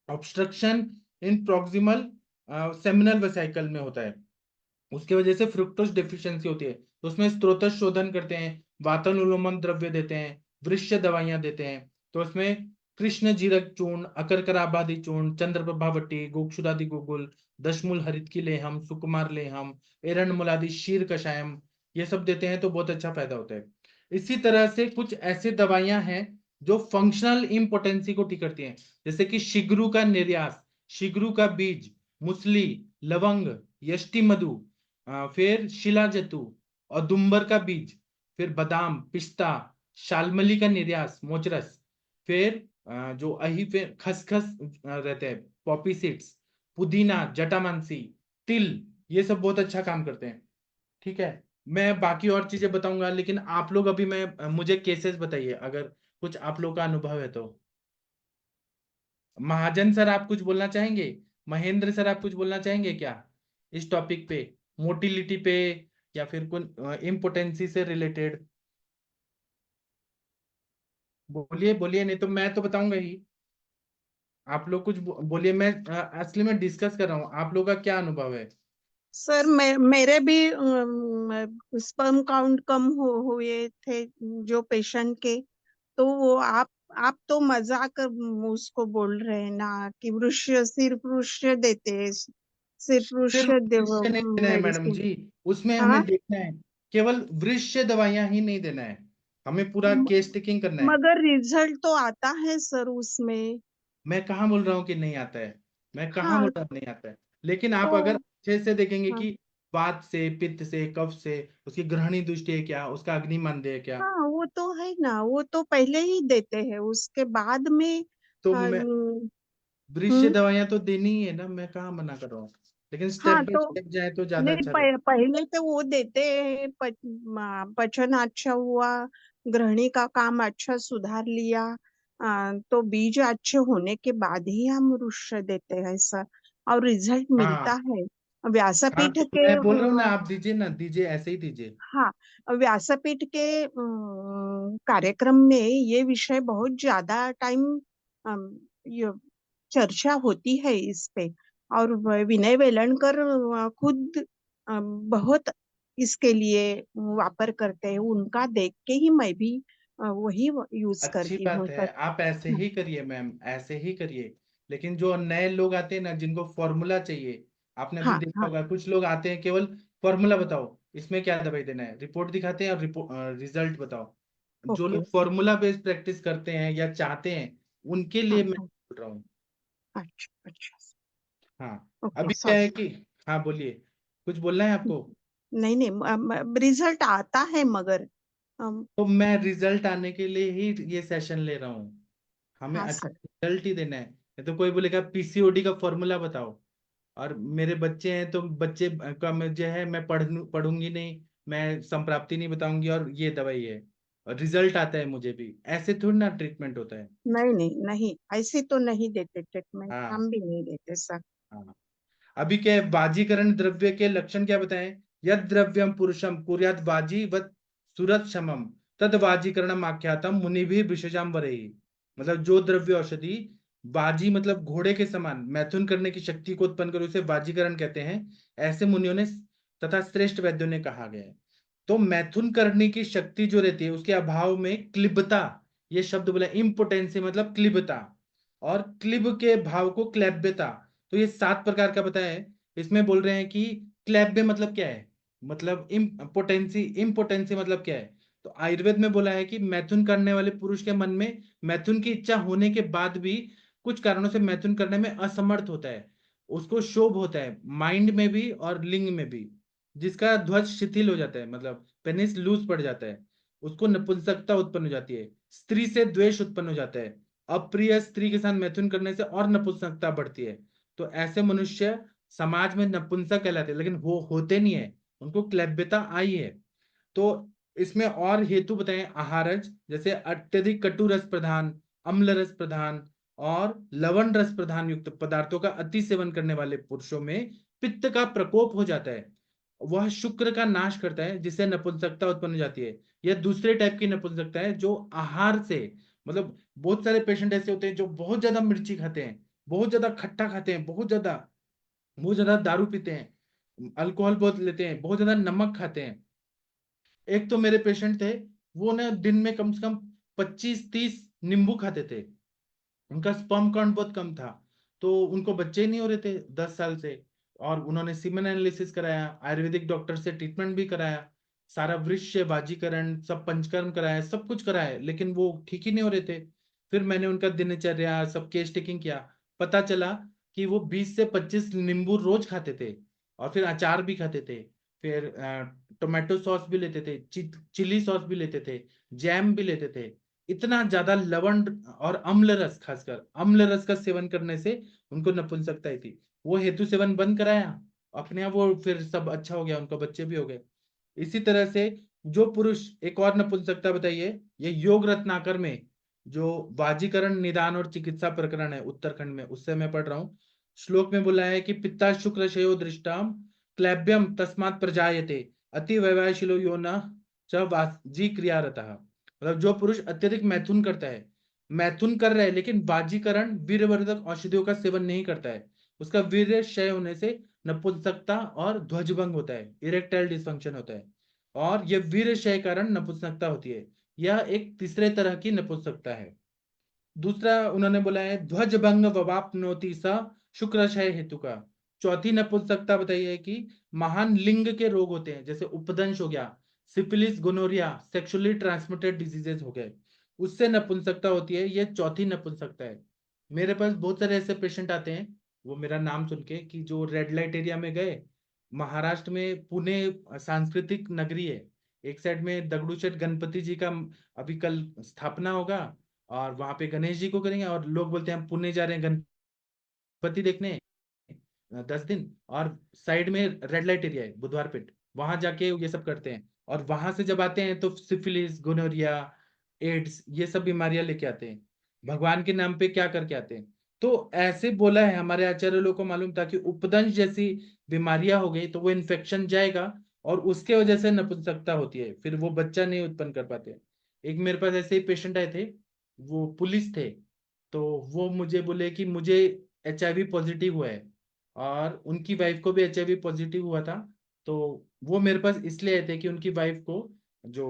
ऑब्स्ट्रक्शन इन प्रॉक्सिमल सेमिनल वेसिकल में होता है, उसके वजह से फ्रुक्टोज डेफिशिएंसी होती है, तो उसमें स्त्रोतस शोधन करते हैं, वातानुलोमन द्रव्य देते हैं, वृक्ष दवाइयां देते हैं। तो उसमें कृष्ण जीरक चूर्ण, अकरकराबादी चूर्ण, चंद्रप्रभावटी, गोक्षुरादि गोकुल, दशमूल हरित की लेहम, सुकुमार लेहम, एरंड मुलादि शीर कषायम, ये सब देते हैं तो बहुत अच्छा फायदा होता है। इसी तरह से कुछ ऐसी दवाइयां हैं जो फंक्शनल इम्पोर्टेंसी को ठीक करती हैं, जैसे कि शिगरू का निर्यास, शिगरू का बीज, मुसली, लवंग, यष्टि मधु, फिर शिलाजतु, औदुंबर का बीज, फिर बादाम, पिस्ता, शालमली का निर्यास, मोचरस, फिर जो अही फिर खसखस रहते हैं, पॉपी सीड्स, पुदीना, जटामांसी, तिल, ये सब बहुत अच्छा काम करते हैं। ठीक है, मैं बाकी और चीजें बताऊंगा, लेकिन आप लोग अभी मैं मुझे केसेस बताइए अगर कुछ आप लोग का अनुभव है तो। महाजन सर आप कुछ बोलना चाहेंगे? महेंद्र सर आप कुछ बोलना चाहेंगे क्या इस टॉपिक पे, मोटिलिटी पे, या फिर कुछ इम्पोर्टेंसी से रिलेटेड? बोलिए बोलिए, नहीं तो मैं तो बताऊंगा ही। आप लोग कुछ बोलिए, मैं असली में डिस्कस कर रहा हूँ, आप लोग का क्या अनुभव है? सर मेरे भी स्पर्म काउंट कम हुए थे जो पेशेंट के, तो वो आप तो मजाक उसको बोल रहे हैं ना कि वृक्ष, सिर्फ वृक्ष देते हैं, सिर्फ वृक्ष सिर्फ वृक्ष नहीं देना है मैडम मेडिसिन। जी, उसमें हाँ हमें देखना है, केवल वृक्ष दवाइयां ही नहीं देना है, हमें पूरा केस टेकिंग करना है। मगर रिजल्ट तो आता है सर उसमें। मैं कहाँ बोल रहा हूँ कि नहीं आता है, मैं कहाँ बोल हाँ रहा हूँ नहीं आता है, लेकिन आप अगर तो अच्छे से देखेंगे हाँ कि वात से, पित्त से, कफ से, उसकी ग्रहणी दृष्टि है क्या, उसका अग्नि मानदेय है क्या, हाँ वो तो है ना, वो तो पहले ही देते हैं, उसके बाद में तो मैं हम्म, वृक्ष दवाइयां तो देनी ही है ना, मैं कहाँ मना कर रहा हूँ, लेकिन स्टेप हाँ बाय तो स्टेप जाए तो ज्यादा नहीं, अच्छा रहेगा। पहले तो वो देते हैं, पचन अच्छा हुआ, गृहिणी का काम अच्छा सुधार लिया, तो बीज अच्छे होने के बाद ही हम वृक्ष देते हैं सर, और रिजल्ट मिलता हाँ, है। हाँ व्यासपीठ तो के मैं बोल रहा हूँ ना, आप दीजिए ना, दीजिए, ऐसे ही दीजिए। हाँ, व्यासपीठ के कार्यक्रम में ये विषय बहुत ज्यादा टाइम चर्चा होती है इस पे। और विनय वेलणकर खुद बहुत इसके लिए वापर करते हैं। उनका देख के ही मैं भी वही यूज अच्छी करती हूँ बात है, सर। आप ऐसे ही करिए मैम, ऐसे ही करिए। लेकिन जो नए लोग आते हैं ना, जिनको फॉर्मूला चाहिए, आपने अभी हाँ देखा हाँ, होगा, कुछ लोग आते हैं केवल फॉर्मूला बताओ, इसमें क्या दवाई देना है, रिपोर्ट दिखाते हैं और रिजल्ट बताओ। जो ओके लोग ओके, फॉर्मूला बेस्ड प्रैक्टिस करते हैं या चाहते हैं, उनके लिए हाँ मैं हाँ, बोल रहा हूँ। अच्छा अच्छा, हाँ। ओके अभी क्या है सॉरी। कि, हाँ बोलिए, कुछ बोलना है आपको? नहीं नहीं, रिजल्ट आता है मगर तो मैं रिजल्ट आने के लिए ही ये सेशन ले रहा हूँ। हमें हाँ अच्छा सर। रिजल्ट ही देना है। नहीं तो कोई बोलेगा पीसीओडी का फॉर्मूला बताओ, और मेरे बच्चे हैं तो बच्चे का मुझे है, मैं पढ़ूंगी नहीं, मैं संप्राप्ति नहीं बताऊंगी, और ये दवाई है, और रिजल्ट आता है मुझे भी, ऐसे थोड़ी ना ट्रीटमेंट होता है। नहीं नहीं नहीं, ऐसे तो नहीं देते ट्रीटमेंट, हाँ। हम भी नहीं देते सर। हाँ। अभी क्या है, बाजीकरण द्रव्य के लक्षण क्या बताएं? यद द्रव्यम पुरुषम कुर्यात बाजी वत सुरत समम तद बाजीकरणम आख्यातम मुनि भी विशेषाम वरेहि। मतलब जो द्रव्य औषधि बाजी मतलब घोड़े के समान मैथुन करने की शक्ति को उत्पन्न करे, उसे बाजीकरण कहते हैं, ऐसे मुनियों ने तथा श्रेष्ठ वैद्यों ने कहा गया है। तो मैथुन करने की शक्ति जो रहती है, उसके अभाव में क्लिबता, ये शब्द बोला, इम्पोटेंसी मतलब क्लिबता, और क्लिब के भाव को क्लैब्यता। तो ये 7 प्रकार का बताया है। इसमें बोल रहे हैं कि क्लैब्य मतलब क्या है, मतलब इम्पोटेंसी, इम्पोटेंसी मतलब क्या है। तो आयुर्वेद में बोला है कि मैथुन करने वाले पुरुष के मन में मैथुन की इच्छा होने के बाद भी कुछ कारणों से मैथुन करने में असमर्थ होता है, उसको क्षोभ होता है, माइंड में भी और लिंग में भी, जिसका ध्वज शिथिल हो जाता है, मतलब पेनिस लूज पड़ जाता है, उसको नपुंसकता उत्पन्न हो जाती है, स्त्री से द्वेष उत्पन्न हो जाता है, अप्रिय स्त्री के साथ मैथुन करने से और नपुंसकता बढ़ती है। तो ऐसे मनुष्य समाज में नपुंसक कहलाते हैं, लेकिन वो होते नहीं है, उनको क्लैब्यता आई है। तो इसमें और हेतु बताएं, आहारज, जैसे अत्यधिक कटु रस प्रधान, अम्ल रस प्रधान और लवण रस प्रधान युक्त पदार्थों का अति सेवन करने वाले पुरुषों में पित्त का प्रकोप हो जाता है, वह शुक्र का नाश करता है, जिससे नपुंसकता उत्पन्न हो जाती है। यह दूसरे टाइप की नपुंसकता है जो आहार से, मतलब बहुत सारे पेशेंट ऐसे होते हैं जो बहुत ज्यादा मिर्ची खाते हैं, बहुत ज्यादा खट्टा खाते हैं, बहुत ज्यादा दारू पीते हैं, अल्कोहल बहुत लेते हैं, बहुत ज्यादा नमक खाते हैं। एक तो मेरे पेशेंट थे, वो ना दिन में कम से कम 25-30 नींबू खाते थे, उनका स्पर्म काउंट बहुत कम था, तो उनको बच्चे ही नहीं हो रहे थे 10 साल से। और उन्होंने सीमेन एनालिसिस कराया, आयुर्वेदिक डॉक्टर से ट्रीटमेंट भी कराया, सारा वृक्ष बाजीकरण सब पंचकर्म कराया, सब कुछ कराया, लेकिन वो ठीक ही नहीं हो रहे थे। फिर मैंने उनका दिनचर्या सब केस टेकिंग किया, पता चला कि वो 20 से 25 नींबू रोज खाते थे, और फिर अचार भी खाते थे, फिर टोमेटो सॉस भी लेते थे, चिली सॉस भी लेते थे, जैम भी लेते थे। इतना ज्यादा लवण और अम्ल रस, खासकर अम्ल रस का सेवन करने से उनको नपुंसकता ही थी। वो हेतु सेवन बंद कराया, अपने आप वो फिर सब अच्छा हो गया, उनका बच्चे भी हो गए। इसी तरह से जो पुरुष, एक और नपुंसकता बताइए, ये योग रत्नाकर में जो वाजीकरण निदान और चिकित्सा प्रकरण है उत्तराखंड में, उससे मैं पढ़ रहा हूँ। श्लोक में बोला है कि पिता शुक्र शयो दृष्टाम क्लैब्यम तस्मात् प्रजायते अति वैवाहिशिलो यो न च वाजी क्रियारतः। मतलब जो पुरुष अत्यधिक मैथुन करता है, मैथुन कर रहा है लेकिन बाजीकरण वीर्यवर्धक औषधियों का सेवन नहीं करता है, उसका वीर्य क्षय होने से नपुंसकता और ध्वजभंग होता है, इरेक्टाइल डिसफंक्शन होता है, और यह वीर्य क्षय कारण नपुंसकता होती है। यह एक तीसरे तरह की नपुंसकता है। दूसरा उन्होंने बोला है ध्वजभंग ववाप्नोति स शुक्राशय हेतु का। चौथी नपुंसकता बताइए कि महान लिंग के रोग होते हैं, जैसे उपदंश हो गया, syphilis, gonorrhoea, sexually transmitted diseases हो गए, उससे नपुंसकता होती है, ये चौथी नपुंसकता है। मेरे पास बहुत सारे ऐसे पेशेंट आते हैं, वो मेरा नाम सुन के, कि जो रेड लाइट एरिया में गए, महाराष्ट्र में पुणे सांस्कृतिक नगरी है, एक साइड में दगड़ूशेठ गणपति जी का अभी कल स्थापना होगा, और वहां पे गणेश जी को करेंगे, और लोग बोलते हैं हम पुणे जा रहे हैं गणपति देखने 10 दिन, और साइड में रेड लाइट एरिया है बुधवार पेट, वहां जाके ये सब करते हैं, और वहां से जब आते हैं तो सिफिलिस, गोनोरिया, एड्स, ये सब बीमारियां लेके आते हैं, भगवान के नाम पे क्या करके आते हैं। तो ऐसे बोला है हमारे आचार्य लोग को मालूम था कि उपदंश जैसी बीमारियां हो गई तो वो इन्फेक्शन जाएगा और उसके वजह से नपुंसकता होती है, फिर वो बच्चा नहीं उत्पन्न कर पाते। एक मेरे पास ऐसे ही पेशेंट आए थे, वो पुलिस थे, तो वो मुझे बोले कि मुझे HIV पॉजिटिव हुआ है और उनकी वाइफ को भी HIV पॉजिटिव हुआ था। तो वो मेरे पास इसलिए आए थे कि उनकी वाइफ को जो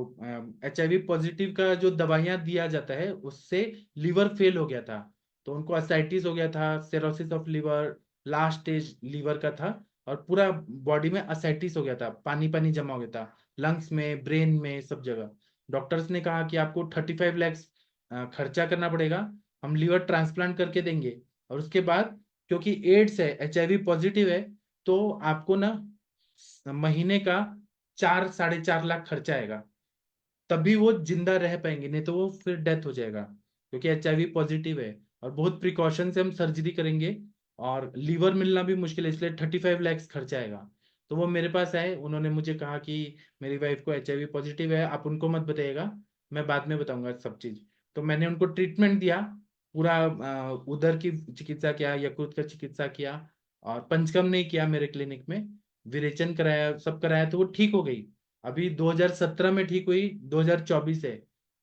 HIV पॉजिटिव का जो दवाइयां दिया जाता है उससे लीवर फेल हो गया था, तो उनको असाइटिस हो गया था, cirrhosis of liver, last stage liver का था और पूरा बॉडी में असाइटिस हो गया था, पानी पानी जमा हो गया था लंग्स में, ब्रेन में, सब जगह। डॉक्टर्स ने कहा कि आपको 35 लाख खर्चा करना पड़ेगा, हम लीवर ट्रांसप्लांट करके देंगे और उसके बाद क्योंकि एड्स है, HIV पॉजिटिव है, तो आपको ना महीने का 4-4.5 लाख खर्चा आएगा, तभी वो जिंदा रह पाएंगे, नहीं तो वो फिर डेथ हो जाएगा क्योंकि HIV पॉजिटिव है। और बहुत प्रिकॉशन से हम सर्जरी करेंगे और लीवर मिलना भी मुश्किल है, इसलिए 35 लाख खर्चा आएगा। तो वो मेरे पास आए, उन्होंने मुझे कहा कि मेरी वाइफ को HIV पॉजिटिव है, आप उनको मत बताइएगा, मैं बाद में बताऊंगा सब चीज। तो मैंने उनको ट्रीटमेंट दिया, पूरा उधर की चिकित्सा किया, यकृत का चिकित्सा किया और पंचकर्म नहीं किया मेरे क्लिनिक में, विरेचन कराया, सब कराया, तो वो ठीक हो गई। अभी 2017 में ठीक हुई, 2024 है,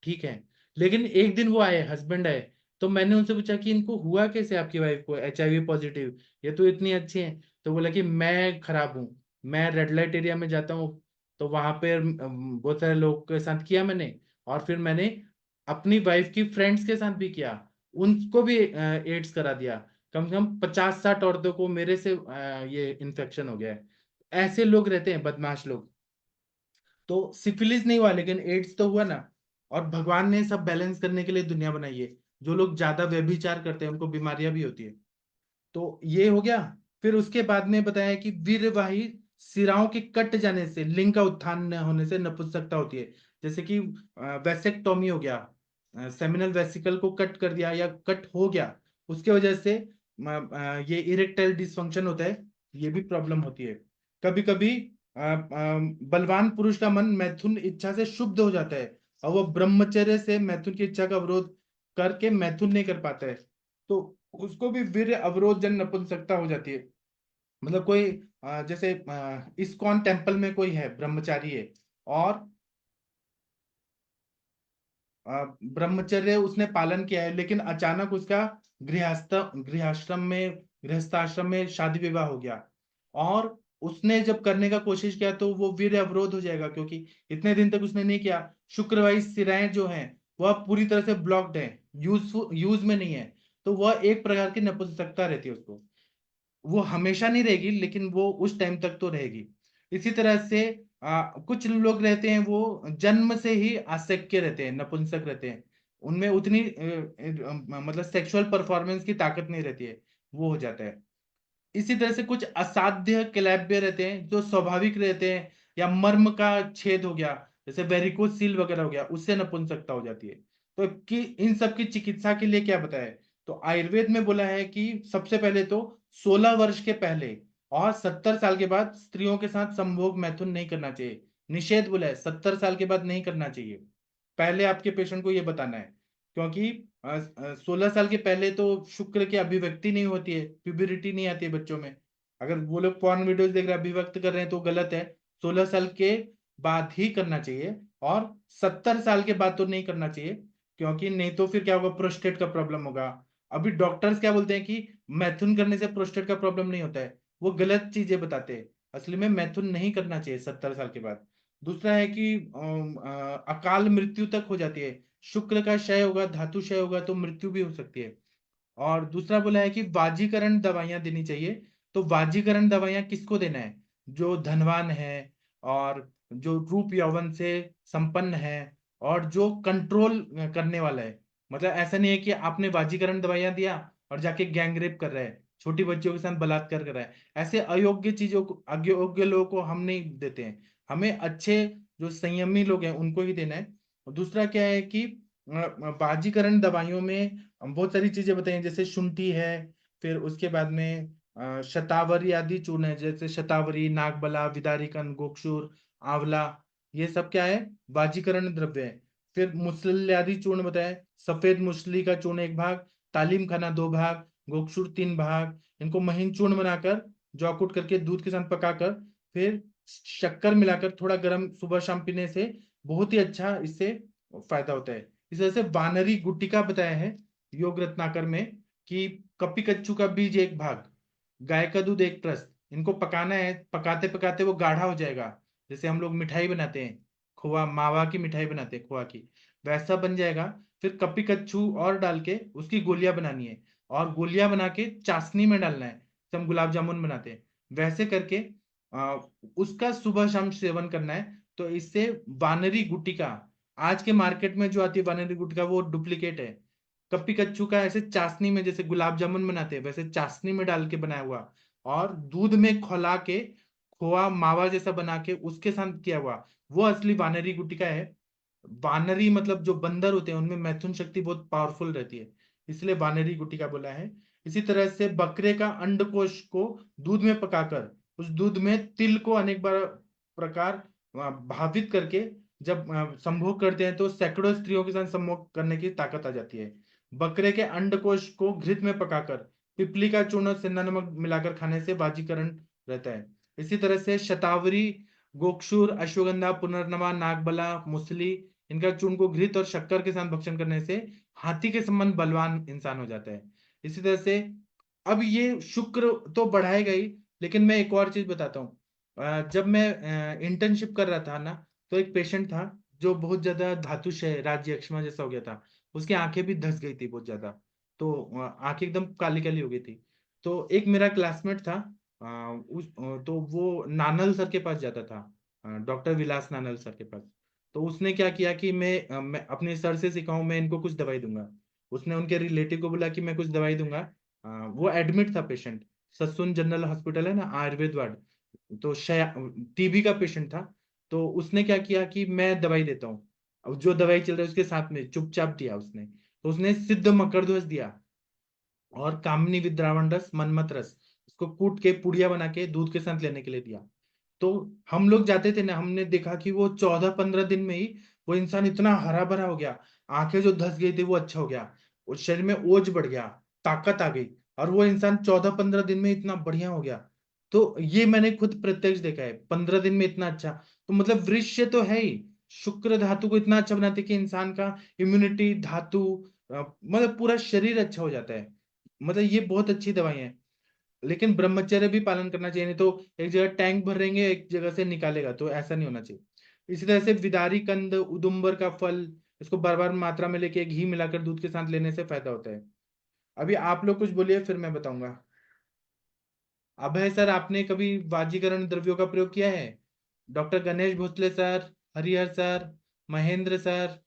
ठीक है। लेकिन एक दिन वो आए, हस्बैंड आए, तो मैंने उनसे पूछा कि इनको हुआ कैसे, आपकी वाइफ को HIV पॉजिटिव, ये तो इतनी अच्छी है। तो बोला कि मैं खराब हूँ, मैं रेड लाइट एरिया में जाता हूँ, तो वहां पे बहुत सारे लोग के साथ किया मैंने, और फिर मैंने अपनी वाइफ की फ्रेंड्स के साथ भी किया, उनको भी एड्स करा दिया। कम से कम 50-60 औरतों को मेरे से ये इन्फेक्शन हो गया है। ऐसे लोग रहते हैं, बदमाश लोग। तो सिफिलिस नहीं हुआ लेकिन एड्स तो हुआ ना। और भगवान ने सब बैलेंस करने के लिए दुनिया बनाई है, जो लोग ज्यादा व्यभिचार करते हैं उनको बीमारियां भी होती है। तो ये हो गया। फिर उसके बाद में बताया कि वीर्यवाही सिराओं के कट जाने से, लिंग का उत्थान न होने से नपुंसकता होती है। जैसे कि वेसेक्टोमी हो गया, सेमिनल वेसिकल को कट कर दिया या कट हो गया, उसके वजह से ये इरेक्टाइल डिसफंक्शन होता है, ये भी प्रॉब्लम होती है। कभी कभी बलवान पुरुष का मन मैथुन इच्छा से शुद्ध हो जाता है और वो ब्रह्मचर्य से मैथुन की इच्छा का विरोध करके मैथुन नहीं कर पाता है, तो उसको भी वीर्य अवरोध जन नपुंसकता हो जाती है। मतलब कोई जैसे इस्कॉन टेम्पल में कोई है, ब्रह्मचारी है और ब्रह्मचर्य उसने पालन किया है, लेकिन अचानक उसका गृहस्थाश्रम में शादी विवाह हो गया और उसने जब करने का कोशिश किया तो वो वीर्य अवरोध हो जाएगा, क्योंकि इतने दिन तक उसने नहीं किया। शुक्रवाही सिराएं जो हैं वह पूरी तरह से ब्लॉक्ड है, यूज में नहीं है, तो वह एक प्रकार की नपुंसकता रहती है उसको। वो हमेशा नहीं रहेगी लेकिन वो उस टाइम तक तो रहेगी। इसी तरह से कुछ लोग रहते हैं वो जन्म से ही आसक्य रहते हैं, नपुंसक रहते हैं, उनमें उतनी मतलब सेक्सुअल परफॉर्मेंस की ताकत नहीं रहती है, वो हो जाता है। इसी तरह से कुछ असाध्य क्लैब्य रहते हैं जो स्वाभाविक रहते हैं, या मर्म का छेद हो गया, जैसे वेरिकोज सील वगैरह हो गया, उससे नपुंसकता हो जाती है। तो कि इन सब की चिकित्सा के लिए क्या बताया है, तो आयुर्वेद में बोला है कि सबसे पहले तो 16 वर्ष के पहले और 70 साल के बाद स्त्रियों के साथ संभोग मैथुन नहीं करना चाहिए, निषेध बोला है, 70 साल के बाद नहीं करना चाहिए। पहले आपके पेशेंट को ये बताना है, क्योंकि 16 साल के पहले तो शुक्र की अभिव्यक्ति नहीं होती है, प्यूबरिटी नहीं आती है बच्चों में। अगर वो लोग पॉर्न वीडियोस देख रहे हैं, अभिव्यक्त कर रहे हैं, तो गलत है। 16 साल के बाद ही करना चाहिए और 70 साल के बाद तो नहीं करना चाहिए, क्योंकि नहीं तो फिर क्या होगा, प्रोस्टेट का प्रॉब्लम होगा। अभी डॉक्टर्स क्या बोलते हैं कि मैथुन करने से प्रोस्टेट का प्रॉब्लम नहीं होता है, वो गलत चीजें बताते हैं। असली में मैथुन नहीं करना चाहिए 70 साल के बाद। दूसरा है कि अकाल मृत्यु तक हो जाती है, शुक्र का क्षय होगा, धातु क्षय होगा, तो मृत्यु भी हो सकती है। और दूसरा बोला है कि वाजीकरण दवाइयां देनी चाहिए। तो वाजीकरण दवाइयां किसको देना है, जो धनवान है और जो रूप यौवन से संपन्न है और जो कंट्रोल करने वाला है। मतलब ऐसा नहीं है कि आपने वाजीकरण दवाइयां दिया और जाके गैंगरेप कर रहा है, छोटी बच्चियों के साथ बलात्कार कर रहा है, ऐसे अयोग्य चीजों को, अयोग्य लोगों को हम नहीं देते हैं। हमें अच्छे जो संयमी लोग हैं उनको ही देना है। और दूसरा क्या है कि बाजीकरण दवाइयों में बहुत सारी चीजें बताई हैं, जैसे शुंठी है, फिर उसके बाद में शतावरी आदि चूर्ण है, जैसे शतावरी, नागबला, विदारिकन, गोक्षुर, आंवला, ये सब क्या है, बाजीकरण द्रव्य है। फिर मुसल्यादि चूर्ण बताए, सफेद मुसली का चूर्ण 1 भाग, तालीम खाना 2 भाग, गोक्षुर 3 भाग, इनको महीन चूर्ण बनाकर जौ कूट करके दूध के साथ पकाकर फिर शक्कर मिलाकर थोड़ा गर्म सुबह शाम पीने से बहुत ही अच्छा इससे फायदा होता है। इस तरह से वानरी गुटिका बताया है योग रत्नाकर में कि कपी कच्चू का बीज 1 भाग, गाय का दूध 1 प्रस्त, इनको पकाना है। पकाते पकाते वो गाढ़ा हो जाएगा, जैसे हम लोग मिठाई बनाते हैं, खोआ मावा की मिठाई बनाते हैं खोआ की, वैसा बन जाएगा। फिर कपी कच्चू और डाल के उसकी गोलियां बनानी है और गोलियां बना के चाशनी में डालना है, जैसे हम गुलाब जामुन बनाते हैं वैसे करके आ, उसका सुबह शाम सेवन करना है। तो इससे वानरी गुटिका, आज के मार्केट में जो आती है वानरी गुटिका वो डुप्लीकेट है। कपी कच्चू का ऐसे चाशनी में जैसे गुलाब जामुन बनाते हैं वैसे चाशनी में डाल के बनाया हुआ और दूध में खौला के खोआ मावा जैसा बना के उसके साथ किया हुआ, वो असली वानरी गुटिका है। वानरी मतलब जो बंदर होते हैं उनमें मैथुन शक्ति बहुत पावरफुल रहती है, इसलिए वानरी गुटिका बोला है। इसी तरह से बकरे का अंडकोश को दूध में पकाकर उस दूध में तिल को अनेक बार प्रकार भावित करके जब संभोग करते हैं तो सैकड़ों स्त्रियों के साथ संभोग करने की ताकत आ जाती है। बकरे के अंडकोश को घृत में पकाकर पिपली का चूर्ण और सेंधा नमक मिलाकर खाने से बाजीकरण रहता है। इसी तरह से शतावरी, गोक्षुर, अश्वगंधा, पुनर्नवा, नागबला, मुसली, इनका चूर्ण को घृत और शक्कर के साथ भक्षण करने से हाथी के समान बलवान इंसान हो जाता है। इसी तरह से अब ये शुक्र तो बढ़ाएगा ही, लेकिन मैं एक और चीज बताता हूँ। जब मैं इंटर्नशिप कर रहा था ना, तो एक पेशेंट था जो बहुत ज्यादा धातुशय राज्य अक्षमा जैसा हो गया था, उसकी आंखें भी धस गई थी बहुत ज्यादा, तो आंखें एकदम काली काली हो गई थी। तो एक मेरा क्लासमेट था, तो वो नानल सर के पास जाता था, डॉक्टर विलास नानल सर के पास। तो उसने क्या किया कि मैं अपने सर से सिखाऊं, मैं इनको कुछ दवाई दूंगा। उसने उनके रिलेटिव को बोला कि मैं कुछ दवाई दूंगा। वो एडमिट था पेशेंट, सस्सुन जनरल हॉस्पिटल है ना आयुर्वेद वार्ड, तो टीबी का पेशेंट था। तो उसने क्या किया कि मैं दवाई देता हूँ, अब जो दवाई चल रही है उसके साथ में चुपचाप दिया उसने। तो उसने सिद्ध मकरध्वज दिया और कामिनी विद्रावण रस, मनमत रस, इसको कूट के पुड़िया बना के दूध के साथ लेने के लिए दिया। तो हम लोग जाते थे ना, हमने देखा कि वो 14-15 दिन में ही वो इंसान इतना हरा भरा हो गया, आंखें जो धस गई थी वो अच्छा हो गया, उस शरीर में ओज बढ़ गया, ताकत आ गई, और वो इंसान 14-15 दिन में इतना बढ़िया हो गया। तो ये मैंने खुद प्रत्यक्ष देखा है, 15 दिन में इतना अच्छा। तो मतलब वृक्ष तो है ही, शुक्र धातु को इतना अच्छा बनाते कि इंसान का इम्यूनिटी धातु मतलब पूरा शरीर अच्छा हो जाता है। मतलब ये बहुत अच्छी दवाई है, लेकिन ब्रह्मचर्य भी पालन करना चाहिए, नहीं तो एक जगह टैंक भर रहेंगे एक जगह से निकालेगा, तो ऐसा नहीं होना चाहिए। इसी तरह से विदारी कंद, उदुम्बर का फल, इसको बार बार मात्रा में लेके घी मिलाकर दूध के साथ लेने से फायदा होता है। अभी आप लोग कुछ बोलिए फिर मैं बताऊंगा। अभय सर, आपने कभी वाजीकरण द्रव्यों का प्रयोग किया है? Doctor Ganesh Bhosale sir, Harihar sir, Mahendra sir,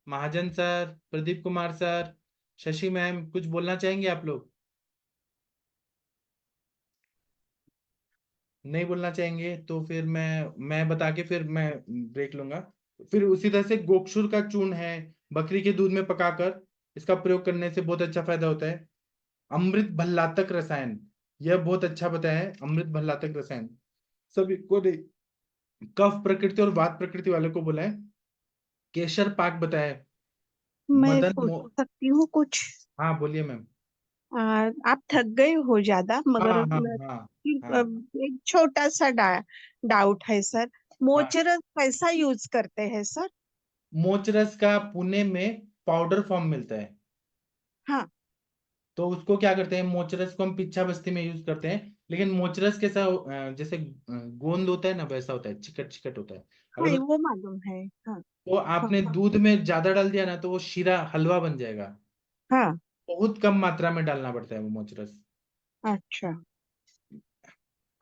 Mahajan sir, Pradeep Kumar sir, Shashi ma'am, कुछ बोलना चाहेंगे आप लोग? नहीं बोलना चाहेंगे तो फिर मैं बता के फिर मैं ब्रेक लूंगा। फिर उसी तरह से गोक्षुर का चूर्ण है, बकरी के दूध में पकाकर इसका प्रयोग करने से बहुत अच्छा फायदा होता है। अमृत भल्लातक रसायन, यह बहुत अच्छा बताया है, अमृत भल्लातक रसायन सभी को नहीं, कफ प्रकृति और वात प्रकृति वाले को बोला है। केशर पाक बताया है। मैं मदन पूछ मो सकती हूँ कुछ? हाँ बोलिए मैम। आप थक गए हो ज्यादा, हाँ मगर हाँ हाँ हाँ एक छोटा सा डाउट है सर। हाँ। मोचरस कैसा यूज करते हैं सर? मोचरस का पुणे में पाउडर फॉर्म मिलता है, हाँ। तो उसको क्या करते हैं, मोचरस को हम पिच्छा बस्ती में यूज करते हैं, लेकिन मोचरस कैसा जैसे गोंद होता है ना वैसा होता है, चिकट चिकट होता है। हाँ, अगर वो मालूम है। हाँ। वो हाँ। आपने दूध में ज्यादा डाल दिया ना तो वो शीरा हलवा बन जाएगा। हाँ। बहुत कम मात्रा में डालना पड़ता है वो मोचरस। अच्छा।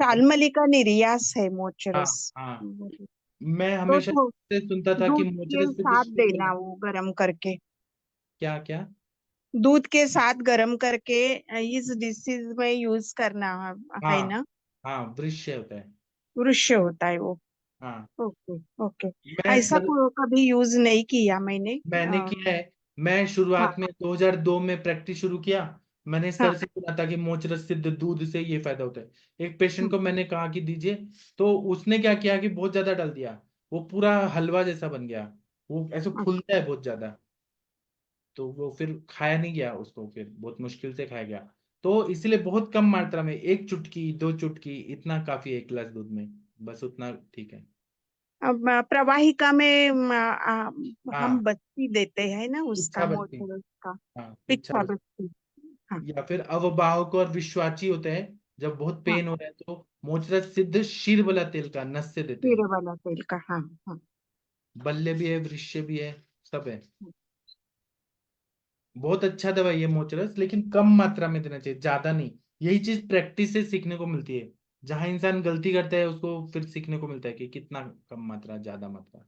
तालमली का निर्यास है हाँ मोचरस। हाँ। तो मैं हमेशा से सुनता था कि दूध के मोचरस से भी साथ शुगर देना, वो गरम करके। क्या क्या? दूध के साथ गरम करके इस डिसीज में यूज करना है हाँ ना? हाँ, वृक्ष होता है। वृक्ष होता है वो। हाँ। ओके। ओके। मैं ऐसा सर कभी यूज नहीं किया मैंने। मैंने किया है। मैं शुरुआत हाँ। में 2002 में प्रैक्टिस शुरू किया। मैंने हाँ। सर से सुना था कि मोचरस सिद्ध दूध से ये फायदा होता है। एक पेशेंट हम्म। को मैंने कहा कि दीजिए, तो उसने क्या किया कि बहुत ज्यादा डाल दिया, वो पूरा हलवा जैसा बन गया, वो ऐसे फूलता है बहुत ज्यादा। तो वो फिर खाया नहीं गया, उसको फिर बहुत मुश्किल से खाया गया। तो इसलिए बहुत कम मात्रा में, 1 चुटकी 2 चुटकी इतना काफी है, 1 गिलास दूध में, बस उतना ठीक है। अब प्रवाहिका में हम हाँ, बत्ती देते हैं ना, उसका इच्छा बत्ती। मोटर का हाँ, इच्छा पिच्छा बत्ती। बत्ती। हाँ या फिर अववाहक और विश्वाची होते हैं, जब बहुत हाँ, पेन हो रहा है तो मोचरस सिद्ध क्षीर वाला तेल का नस से देते हैं। जीरे वाला तेल का। हाँ हाँ। बल्ले भी है, वृक्ष भी है, सब है। बहुत अच्छा दवाई है मोचरस, लेकिन कम मात्रा में देना चाहिए, ज्यादा नहीं। यही चीज प्रैक्टिस से सीखने को मिलती है। जहां इंसान गलती करता है उसको फिर सीखने को मिलता है कि कितना कम मात्रा, ज्यादा मात्रा।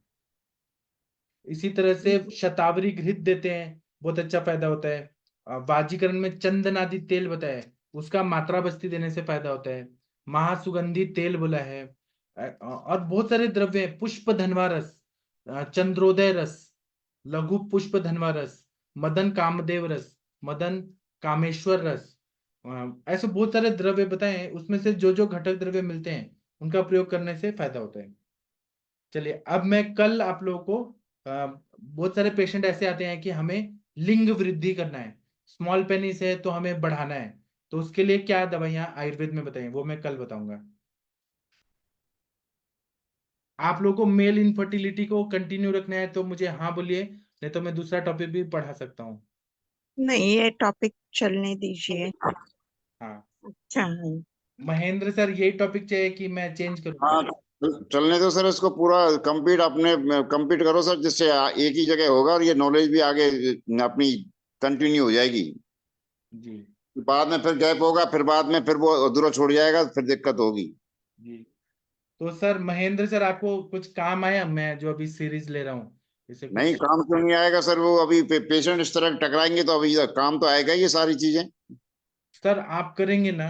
इसी तरह से शतावरी घृत देते हैं, बहुत अच्छा फायदा होता है। वाजीकरण में चंदन आदि तेल बताया है, उसका मात्रा बस्ती देने से फायदा होता है। महासुगंधी तेल बोला है। और बहुत सारे द्रव्य हैं, पुष्प धनवा रस, चंद्रोदय रस, लघु पुष्प धनवा रस, मदन कामदेव रस, मदन कामेश्वर रस। ऐसे बहुत सारे द्रव्य बताए हैं, उसमें से जो जो घटक द्रव्य मिलते हैं उनका प्रयोग करने से फायदा होता है। चलिए, अब मैं कल आप लोगों को बहुत सारे पेशेंट ऐसे आते हैं कि हमें लिंग वृद्धि करना है, स्मॉल पेनिस है तो हमें बढ़ाना है, तो उसके लिए क्या दवाइयां आयुर्वेद में बताइए, वो मैं कल बताऊंगा। आप लोगों को मेल इनफर्टिलिटी को कंटिन्यू रखना है तो मुझे हाँ बोलिए, नहीं तो मैं दूसरा टॉपिक भी पढ़ा सकता हूँ। नहीं, ये टॉपिक चलने दीजिए। हाँ, अच्छा है। महेंद्र सर, यही टॉपिक चाहिए कि मैं चेंज करूँ? हाँ, चलने दो सर, इसको पूरा कंप्लीट अपने कंप्लीट करो सर, जिससे एक ही जगह होगा और ये नॉलेज भी आगे अपनी कंटिन्यू हो जाएगी। जी बाद में फिर गैप होगा, फिर बाद में फिर वो अधूरा छोड़ जाएगा, फिर दिक्कत होगी। जी। तो सर महेंद्र सर, आपको कुछ काम आया मैं जो अभी सीरीज ले रहा हूँ, इसे नहीं, कुछ? काम क्यों नहीं आएगा सर, वो अभी पेशेंट इस तरह टकराएंगे तो अभी काम तो आएगा ही, ये सारी चीजें। सर आप करेंगे ना,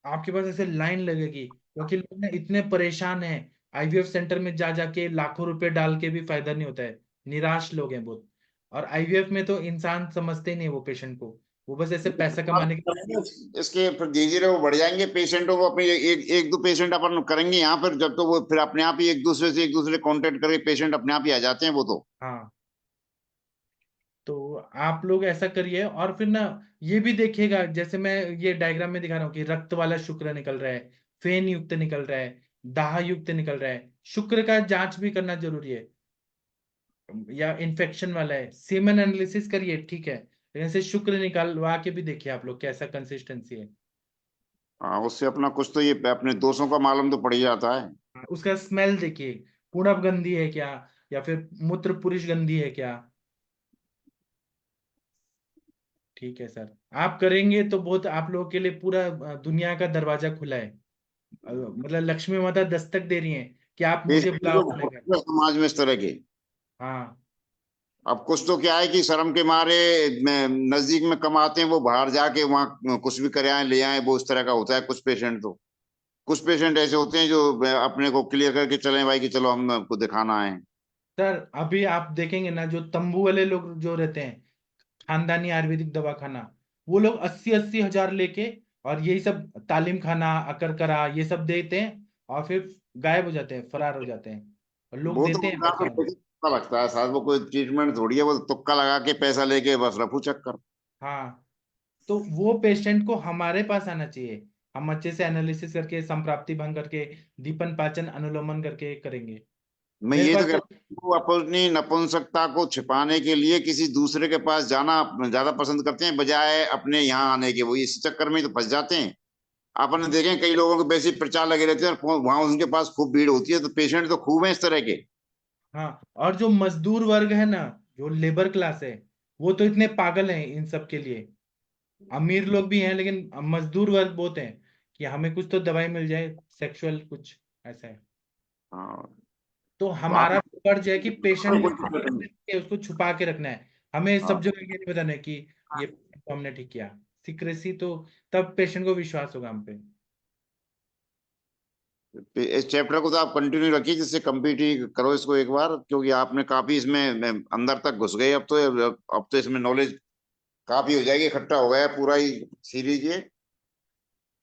आपके पास ऐसे लाइन लगेगी, क्योंकि लोग ना इतने परेशान हैं, आईवीएफ सेंटर में जा जाके लाखों रुपए डाल के भी फायदा नहीं होता है, निराश लोग हैं बहुत। और आईवीएफ में तो इंसान समझते ही नहीं वो पेशेंट को, वो बस ऐसे पैसा कमाने के। इसके फिर धीरे धीरे वो बढ़ जाएंगे पेशेंटों को, अपने एक दो पेशेंट अपन करेंगे यहाँ पर, जब तो वो फिर अपने आप ही एक दूसरे कांटेक्ट करके पेशेंट अपने आप ही आ जाते हैं वो तो। हाँ, तो आप लोग ऐसा करिए, और फिर ना ये भी देखिएगा, जैसे मैं ये डायग्राम में दिखा रहा हूँ कि रक्त वाला शुक्र निकल रहा है, फेन युक्त निकल रहा है, दाह युक्त निकल रहा है, शुक्र का जांच भी करना जरूरी है, या इन्फेक्शन वाला है, सीमेन एनालिसिस करिए, ठीक है, लेकिन से शुक्र निकालवा के भी देखिए आप लोग कैसा कंसिस्टेंसी है। हाँ, उससे अपना कुछ तो ये अपने दोषों का मालूम तो पड़ ही जाता है। उसका स्मेल देखिए, पूर्णव गंधी है क्या, या फिर मूत्र पुरुष गंधी है क्या। ठीक है सर, आप करेंगे तो बहुत आप लोगों के लिए पूरा दुनिया का दरवाजा खुला है। मतलब लक्ष्मी माता दस्तक दे रही हैं कि आप मुझे पेशेंट बुलाओ तो अपने बहुत घर। है समाज में इस तरह के। हाँ, अब कुछ तो क्या है कि शर्म के मारे नजदीक में कमाते हैं, वो बाहर जाके वहाँ कुछ भी करे आए ले आए, वो इस तरह का होता है कुछ पेशेंट तो। कुछ पेशेंट ऐसे होते हैं जो अपने को क्लियर करके चले भाई कि चलो हम आपको दिखाना है। सर अभी आप देखेंगे ना, जो तंबू वाले लोग जो रहते हैं, खानदानी आयुर्वेदिक दवाखाना, वो लोग 80-80 हजार लेके और यही सब तालीम खाना, अकरकरा ये सब देते हैं, और फिर गायब हो जाते हैं, फरार हो जाते हैं, और लोग वो तो देते हैं उनका तो पैसा उन्हें। पता लगता है साहब, वो कोई ट्रीटमेंट थोड़ी है, वो तो तुक्का लगा के पैसा लेके बस रफू चक्कर। हाँ, तो वो पेशेंट को हमारे पास आना चाहिए, हम अच्छे से एनालिसिस करके, संप्राप्ति भंग करके, दीपन पाचन अनुलोमन करके करेंगे। मैं मेरे ये तो पास कह तो रहा हूँ, वो अपनी नपुंसकता को छिपाने के लिए किसी दूसरे के पास जाना ज्यादा पसंद करते हैं बजाय अपने यहाँ आने के, वो इस चक्कर में तो फंस जाते हैं। आपने देखे कई लोगों के वैसे ही प्रचार लगे रहते हैं और वहां उनके पास खूब भीड़ होती है, तो पेशेंट तो खूब है इस तरह के। हाँ, और जो मजदूर वर्ग है ना, जो लेबर क्लास है, वो तो इतने पागल हैं इन सब के लिए। अमीर लोग भी हैं, लेकिन मजदूर वर्ग बहुत हैं कि हमें कुछ तो दवाई मिल जाए, सेक्सुअल कुछ ऐसा है। हाँ, तो तो आप हमारा फर्ज है कि पेशेंट को उसको छुपा के रखना है, हमें सब हाँ, जगह ये नहीं बताना है कि ये तो हमने ठीक किया। सीक्रेसी तो तब पेशेंट को विश्वास होगा हम पे। इस चैप्टर को तो आप कंटिन्यू रखिए, जिससे कंप्लीट ही करो इसको एक बार, क्योंकि आपने काफी इसमें अंदर तक घुस गए अब तो इसमें नॉलेज काफी हो जाएगी, इकट्ठा हो गया है पूरा ही सीरीज ये।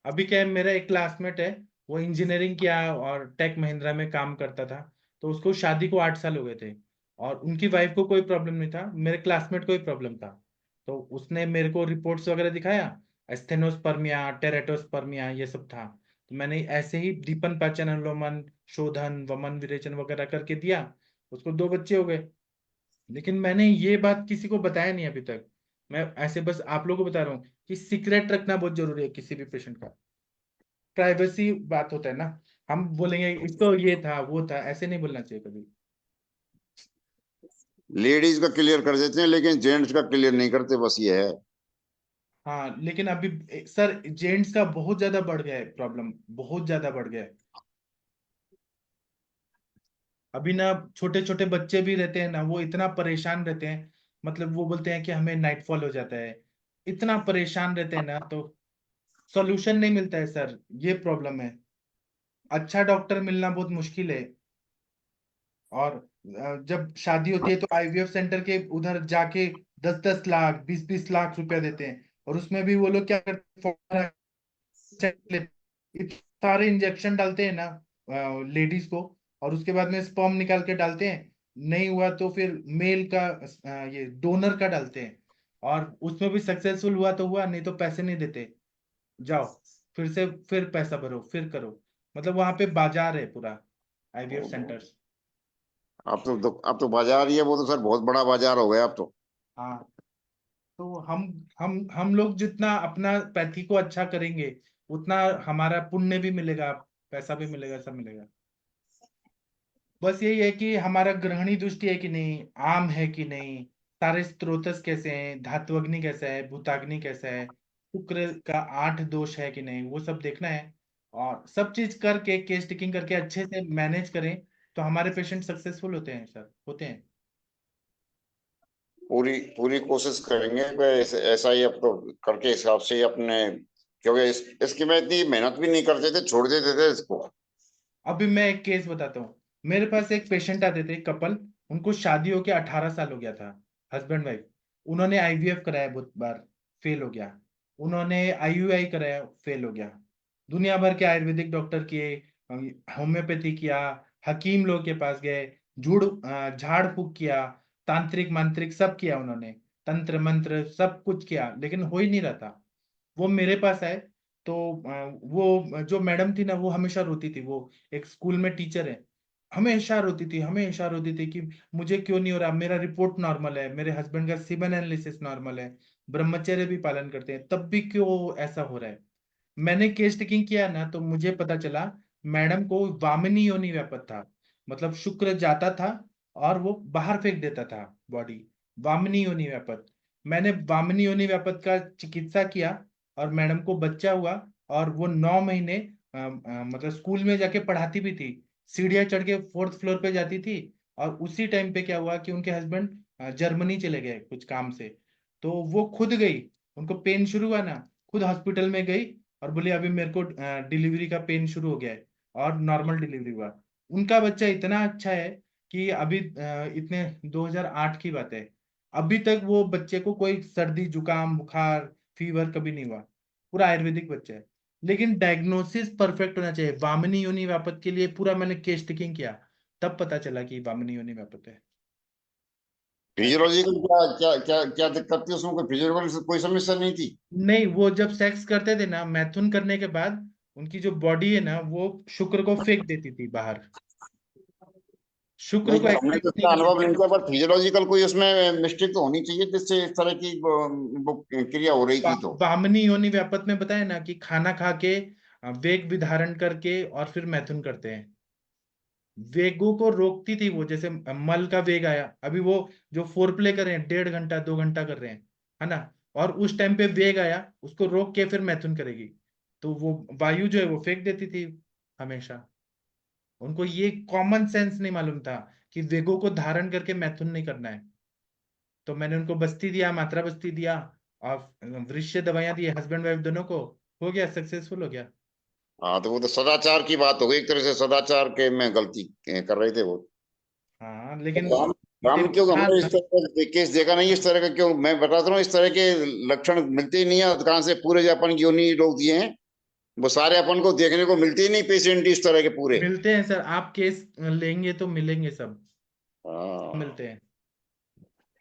अभी क्या है, मेरा एक क्लासमेट है, वो इंजीनियरिंग किया और टेक महिंद्रा में काम करता था, तो उसको शादी को 8 साल हो गए थे, और उनकी वाइफ को कोई प्रॉब्लम नहीं था, मेरे क्लासमेट को ही प्रॉब्लम था। तो उसने मेरे को रिपोर्ट्स वगैरह दिखाया, एस्थेनोस्पर्मिया, टेरेटोस्पर्मिया, ये सब था। तो मैंने ऐसे ही दीपन पाचन अनुलोमन, शोधन, वमन विरेचन वगैरह करके दिया, उसको 2 बच्चे हो गए। लेकिन मैंने ये बात किसी को बताया नहीं अभी तक। मैं ऐसे बस आप लोगों को बता रहा हूँ कि सीक्रेट रखना बहुत जरूरी है किसी भी पेशेंट का। प्राइवेसी बात होता है ना, हम बोलेंगे इसको ये था वो था, ऐसे नहीं बोलना चाहिए कभी। लेडीज का क्लियर कर देते हैं लेकिन जेंट्स का क्लियर नहीं करते, बस ये है। हाँ, लेकिन अभी सर जेंट्स का बहुत ज्यादा बढ़ गया है प्रॉब्लम, बहुत ज्यादा बढ़ गया है। अभी ना छोटे छोटे बच्चे भी रहते हैं ना, वो इतना परेशान रहते हैं, मतलब वो बोलते हैं कि हमें नाइटफॉल हो जाता है, इतना परेशान रहते हैं ना, तो सॉल्यूशन नहीं मिलता है सर, ये प्रॉब्लम है। अच्छा डॉक्टर मिलना बहुत मुश्किल है। और जब शादी होती है तो आईवीएफ सेंटर के उधर जाके 10-10 लाख 20-20 लाख रुपया देते हैं, और उसमें भी वो लोग क्या करते हैं, सारे इंजेक्शन डालते हैं ना लेडीज को, और उसके बाद में स्पर्म निकाल के डालते हैं, नहीं हुआ तो फिर मेल का ये डोनर का डालते हैं, और उसमें भी सक्सेसफुल हुआ तो हुआ, नहीं तो पैसे नहीं देते। जाओ फिर से फिर पैसा भरो फिर करो, मतलब वहां पे बाजार है पूरा आईवीएफ सेंटर्स। अब तो बाजार ही है वो, तो सर बहुत बड़ा बाजार हो गया अब तो। हाँ, तो हम लोग जितना अपना पैथी को अच्छा करेंगे, उतना हमारा पुण्य भी मिलेगा, पैसा भी मिलेगा, सब मिलेगा। बस यही है कि हमारा ग्रहणी दृष्टि है कि नहीं, आम है कि नहीं, सारे स्त्रोतस कैसे हैं, धात्वग्नि कैसा है, भूताग्नि कैसा है, शुक्र का 8 दोष है कि नहीं, वो सब देखना है। और सब चीज करके केस टेकिंग करके अच्छे से मैनेज करें, तो हमारे पेशेंट सक्सेसफुल होते हैं सर, होते हैं। पूरी पूरी कोशिश करेंगे कि ऐसा ही अब तो करके हिसाब से ही अपने, क्योंकि इसकी में इतनी मेहनत भी नहीं करते थे, छोड़ देते थे इसको। अभी मैं एक केस बताता हूँ। मेरे पास एक पेशेंट आते थे, कपल, उनको शादी होके 18 साल हो गया था, हस्बैंड वाइफ। उन्होंने आईवीएफ कराया बहुत बार, फेल हो गया। उन्होंने आईयूआई कराया, फेल हो गया। दुनिया भर के आयुर्वेदिक डॉक्टर किए, होम्योपैथी किया, हकीम लोग के पास गए, झाड़ फूक किया, तांत्रिक मांत्रिक सब किया उन्होंने, तंत्र मंत्र सब कुछ किया, लेकिन हो ही नहीं रहा था। वो मेरे पास आए, तो वो जो मैडम थी ना, वो हमेशा रोती थी, वो एक स्कूल में टीचर है, हमेशा रोती थी कि मुझे क्यों नहीं हो रहा, मेरा रिपोर्ट नॉर्मल है, मेरे हस्बैंड का सीमेन एनालिसिस नॉर्मल है, ब्रह्मचर्य भी पालन करते हैं, तब भी क्यों ऐसा हो रहा है। मैंने केस टेकिंग किया ना, तो मुझे पता चला मैडम को वामिनी योनि व्यापत था, मतलब शुक्र जाता था और वो बाहर फेंक देता था बॉडी, वामिनी योनि व्यापत। मैंने वामिनी योनि व्यापत का चिकित्सा किया, और मैडम को बच्चा हुआ, और वो 9 महीने मतलब स्कूल में जाके पढ़ाती भी थी, सीढ़ियाँ चढ़ के 4th फ्लोर पे जाती थी। और उसी टाइम पे क्या हुआ कि उनके हस्बैंड जर्मनी चले गए कुछ काम से, तो वो खुद गई, उनको पेन शुरू हुआ ना, खुद हॉस्पिटल में गई, और बोली अभी मेरे को डिलीवरी का पेन शुरू हो गया है, और नॉर्मल डिलीवरी हुआ। उनका बच्चा इतना अच्छा है कि अभी इतने 2008 की बात है, अभी तक वो बच्चे को कोई सर्दी जुकाम बुखार फीवर कभी नहीं हुआ, पूरा आयुर्वेदिक बच्चा है। लेकिन डायग्नोसिस परफेक्ट होना चाहिए। वामिनी योनि व्यापत के लिए पूरा मैंने केस टेकिंग किया, तब पता चला कि वामिनी योनि व्यापत है। फिजियोलॉजिकल क्या क्या क्या क्या दिक्कत थी उसमें? कोई फिजियोलॉजिकल कोई समस्या नहीं थी? नहीं, वो जब सेक्स करते थे ना, मैथुन करने के बाद उनकी जो बॉडी है ना, वो शुक्र को फेंक देती थी बाहर, शुक्र नहीं को सर, हमने तो एक्टिवेट नहीं इसका करती अनुभव थी। नहीं किया, पर फिजियोलॉजिकल कोई उसमें मिस्टेक तो होनी चाहिए जिससे इस तरह की वो क्रिया हो रही थी तो। वामनी योनि व्यापत में बताया ना कि खाना खा के वेग विधारण करके और फिर मैथुन करते हैं। वेगों को रोकती थी वो, जैसे मल का वेग आया, अभी वो जो फोर प्ले कर रहे हैं 1.5 घंटा 2 घंटा कर रहे हैं, है ना, और उस टाइम पे वेग आया, उसको रोक के फिर मैथुन करेगी, तो वो वायु जो है वो फेंक देती थी हमेशा। उनको ये कॉमन सेंस नहीं मालूम था कि वेगों को धारण करके मैथुन नहीं करना है। तो मैंने उनको बस्ती दिया, मात्रा बस्ती दिया, और वृक्ष दवाइयां दी, हस्बैंड वाइफ दोनों को, हो गया, सक्सेसफुल हो गया। हाँ, तो वो तो सदाचार की बात हो गई, एक तरह से सदाचार के में गलती कर रहे थे वो। हाँ, लेकिन तो ये हम क्यों, ध्यान हमने इस था। तरह का केस देखा नहीं इस तरह का, क्यों मैं बताता हूँ, इस तरह के लक्षण मिलते ही नहीं है अधिकांश से, पूरे जो अपन योनि रोग दिए हैं वो सारे अपन को देखने को मिलते ही नहीं पेशेंट इस तरह के पूरे। मिलते हैं सर, आप केस लेंगे तो मिलेंगे सब, हाँ। मिलते हैं।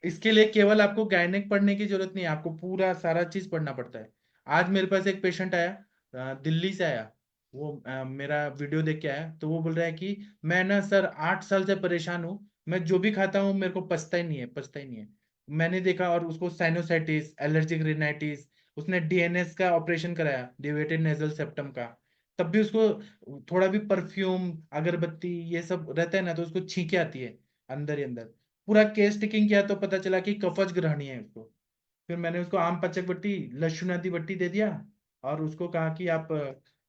इसके लिए केवल आपको गायनेक पढ़ने की जरूरत नहीं है, आपको पूरा सारा चीज पढ़ना पड़ता है। आज मेरे पास एक पेशेंट आया, दिल्ली से आया, वो मेरा वीडियो देख के आया, तो वो बोल रहा है कि मैं ना सर 8 साल से परेशान हूँ, मैं जो भी खाता हूँ मेरे को पचता ही नहीं है, पचता ही नहीं है। मैंने देखा, और उसको साइनोसाइटिस, एलर्जिक रिनाइटिस, उसने डीएनएस का ऑपरेशन कराया, डिवेटेड नेजल सेप्टम का, तब भी उसको थोड़ा भी परफ्यूम, अगरबत्ती ये सब रहता है ना, तो उसको छींके आती है अंदर ही अंदर। पूरा केस टेकिंग किया तो पता चला कि कफज ग्रहणी है उसको। फिर मैंने उसको आम पचक बट्टी, लक्षुणादि बट्टी दे दिया, और उसको कहा कि आप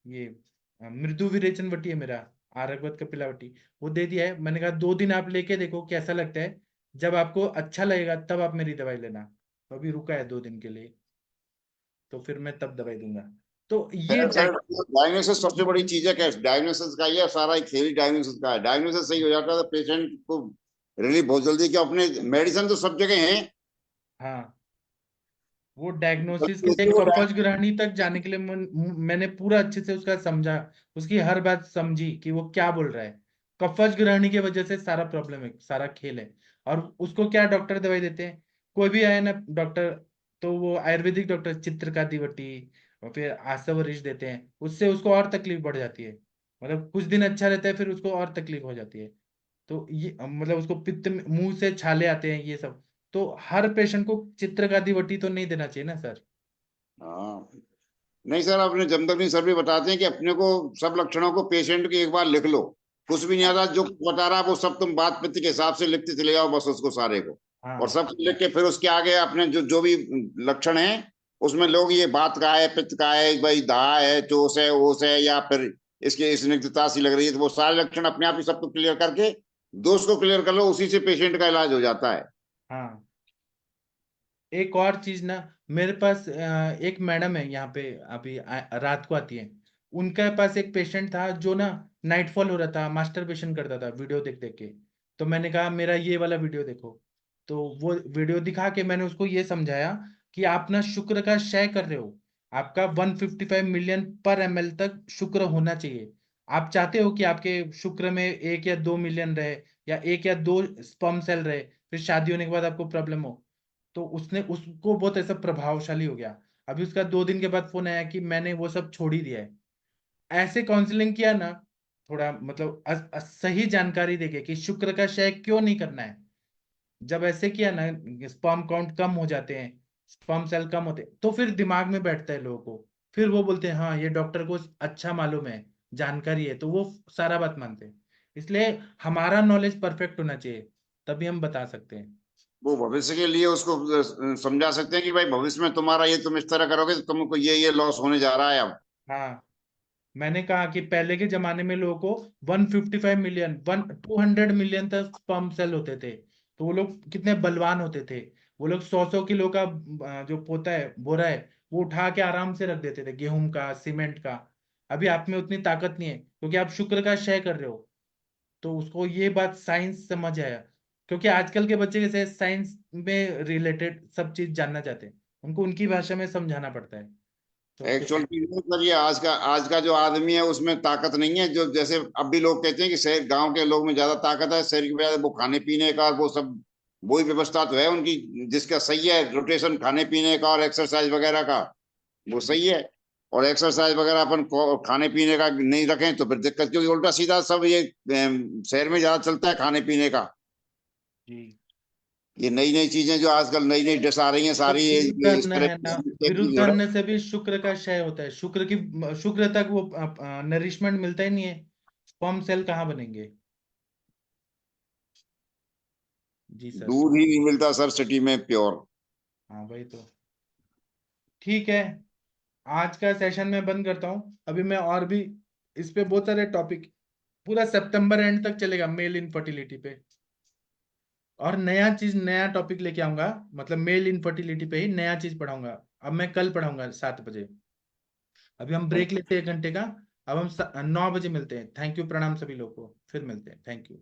ये मृदु विरेचन बट्टी है मेरा, आरगवत कपिला बट्टी, वो दे दिया है। मैंने कहा 2 दिन आप लेके देखो कैसा लगता है, जब आपको अच्छा लगेगा तब आप मेरी दवाई लेना। तो अभी रुका है 2 दिन के लिए, तो फिर मैं तब दवाई दूंगा। तो ये सर डायग्नोसिस सबसे बड़ी चीज है, क्या डायग्नोसिस का ये सारा एक थ्योरी डायग्नोसिस का है। डायग्नोसिस सही हो जाता है तो पेशेंट को रिलीफ बहुत जल्दी, कि अपने मेडिसिन तो सब जगह है। हाँ, वो डायग्नोसिस के कफज ग्रहणी तक जाने के लिए मैंने पूरा अच्छे से उसका समझा, उसकी हर बात समझी कि वो क्या बोल रहा है। कफज ग्रहणी की वजह से सारा प्रॉब्लम है, सारा खेल है। और उसको क्या डॉक्टर दवाई देते हैं, कोई भी आए ना डॉक्टर, तो वो आयुर्वेदिक डॉक्टर चित्रकाति बट्टी और फिर आसव रिश देते हैं, उससे उसको और तकलीफ बढ़ जाती है। मतलब कुछ दिन अच्छा रहता है, फिर उसको और तकलीफ हो जाती है। तो ये मतलब उसको पित्त मुंह से छाले आते हैं ये सब। तो हर पेशेंट को चित्रकाति बट्टी तो नहीं देना चाहिए ना सर। हाँ नहीं सर, अपने जमदग्नि सर भी बताते हैं कि अपने को सब लक्षणों को पेशेंट के एक बार लिख लो, कुछ भी नहीं आता, जो बता रहा है वो सब तुम बात पित्त के हिसाब से लिखते चले जाओ बस उसको सारे को। और हाँ सब लिख के फिर उसके आगे अपने जो जो भी लक्षण है उसमें लोग ये बात का है, पित्त का है, भाई दा है, चोस है, ओस है, या फिर इसकी स्निग्धता सी लग रही है, तो वो सारे लक्षण अपने आप ही सबको क्लियर करके दोष को क्लियर कर लो, उसी से पेशेंट का इलाज हो जाता है। हाँ। एक और चीज ना, मेरे पास एक मैडम है यहाँ पे, अभी रात को आती है। उनके पास एक पेशेंट था जो ना नाइटफॉल हो रहा था, मास्टरबेशन करता था वीडियो देख देख के। तो मैंने कहा मेरा ये वाला वीडियो देखो। तो वो वीडियो दिखा के मैंने उसको ये समझाया कि आप ना शुक्र का क्षय कर रहे हो। आपका 155 मिलियन पर ml तक शुक्र होना चाहिए। आप चाहते हो कि आपके शुक्र में 1 या 2 मिलियन रहे, या 1 या 2 स्पर्म सेल रहे, फिर शादी होने के बाद आपको प्रॉब्लम हो। तो उसने उसको बहुत ऐसा प्रभावशाली हो गया। अभी उसका 2 दिन के बाद फोन आया कि मैंने वो सब छोड़ ही दिया है। ऐसे काउंसलिंग किया ना, थोड़ा मतलब सही जानकारी देके कि शुक्र का क्षय क्यों नहीं करना है। जब ऐसे किया ना, स्पर्म काउंट कम हो जाते हैं, स्पर्म सेल कम होते हैं, तो फिर दिमाग में बैठता है लोगों को। फिर वो बोलते हैं हाँ ये डॉक्टर को अच्छा मालूम है, जानकारी है, तो वो सारा बात मानते हैं। इसलिए हमारा नॉलेज परफेक्ट होना चाहिए, तभी हम बता सकते हैं। वो भविष्य के लिए उसको समझा सकते हैं कि भाई भविष्य में तुम्हारा ये, तुम इस तरह करोगे तो तुमको ये लॉस होने जा रहा है अब। हाँ, मैंने कहा कि पहले के जमाने में लोगों को 155 मिलियन 200 मिलियन तक स्पर्म सेल होते थे, तो वो लोग कितने बलवान होते थे। वो लोग 100 100 किलो का जो पोता है, बोरा है, वो उठा के आराम से रख देते थे, गेहूं का, सीमेंट का। अभी आप में उतनी ताकत नहीं है, क्योंकि आप शुक्र का क्षय कर रहे हो। तो उसको ये बात साइंस समझ आया, क्योंकि आजकल के बच्चे कैसे साइंस में रिलेटेड सब चीज जानना चाहते हैं, उनको उनकी भाषा में समझाना पड़ता है। तो एक्चुअल सर ये आज का जो आदमी है उसमें ताकत नहीं है, जो जैसे अब भी लोग कहते हैं कि शहर गांव के लोग में ज्यादा ताकत है, शहर की बजाय वो खाने पीने का वो सब, वही व्यवस्था तो है उनकी जिसका सही है, रोटेशन खाने पीने का और एक्सरसाइज वगैरह का वो सही है। और एक्सरसाइज वगैरह अपन खाने पीने का नहीं रखें तो फिर दिक्कत, क्योंकि उल्टा सीधा सब ये शहर में ज्यादा चलता है खाने पीने का। जी, ये नई नई चीजें जो आजकल नई नई डिश आ रही हैं जब सारी ये विरुद्ध इस अन्न तरह है ना, की विरुद्ध हो रहा अन्न से भी शुक्र का क्षय होता है। शुक्र तक वो नरिशमेंट मिलता ही नहीं है, स्पर्म सेल कहाँ बनेंगे। जी है। सर। दूध ही नहीं मिलता सर सिटी में प्योर। हाँ वही तो। ठीक है, आज का सेशन मैं बंद करता हूँ। अभी मैं और भी इस पे बहुत सारे टॉपिक, पूरा सितंबर एंड तक चलेगा मेल इनफर्टिलिटी पे। और नया चीज, नया टॉपिक लेके आऊंगा, मतलब मेल इनफर्टिलिटी पे ही नया चीज पढ़ाऊंगा। अब मैं कल पढ़ाऊंगा 7 बजे। अभी हम ब्रेक लेते हैं 1 घंटे का। अब हम 9 बजे मिलते हैं। थैंक यू, प्रणाम सभी लोगों को, फिर मिलते हैं। Thank you.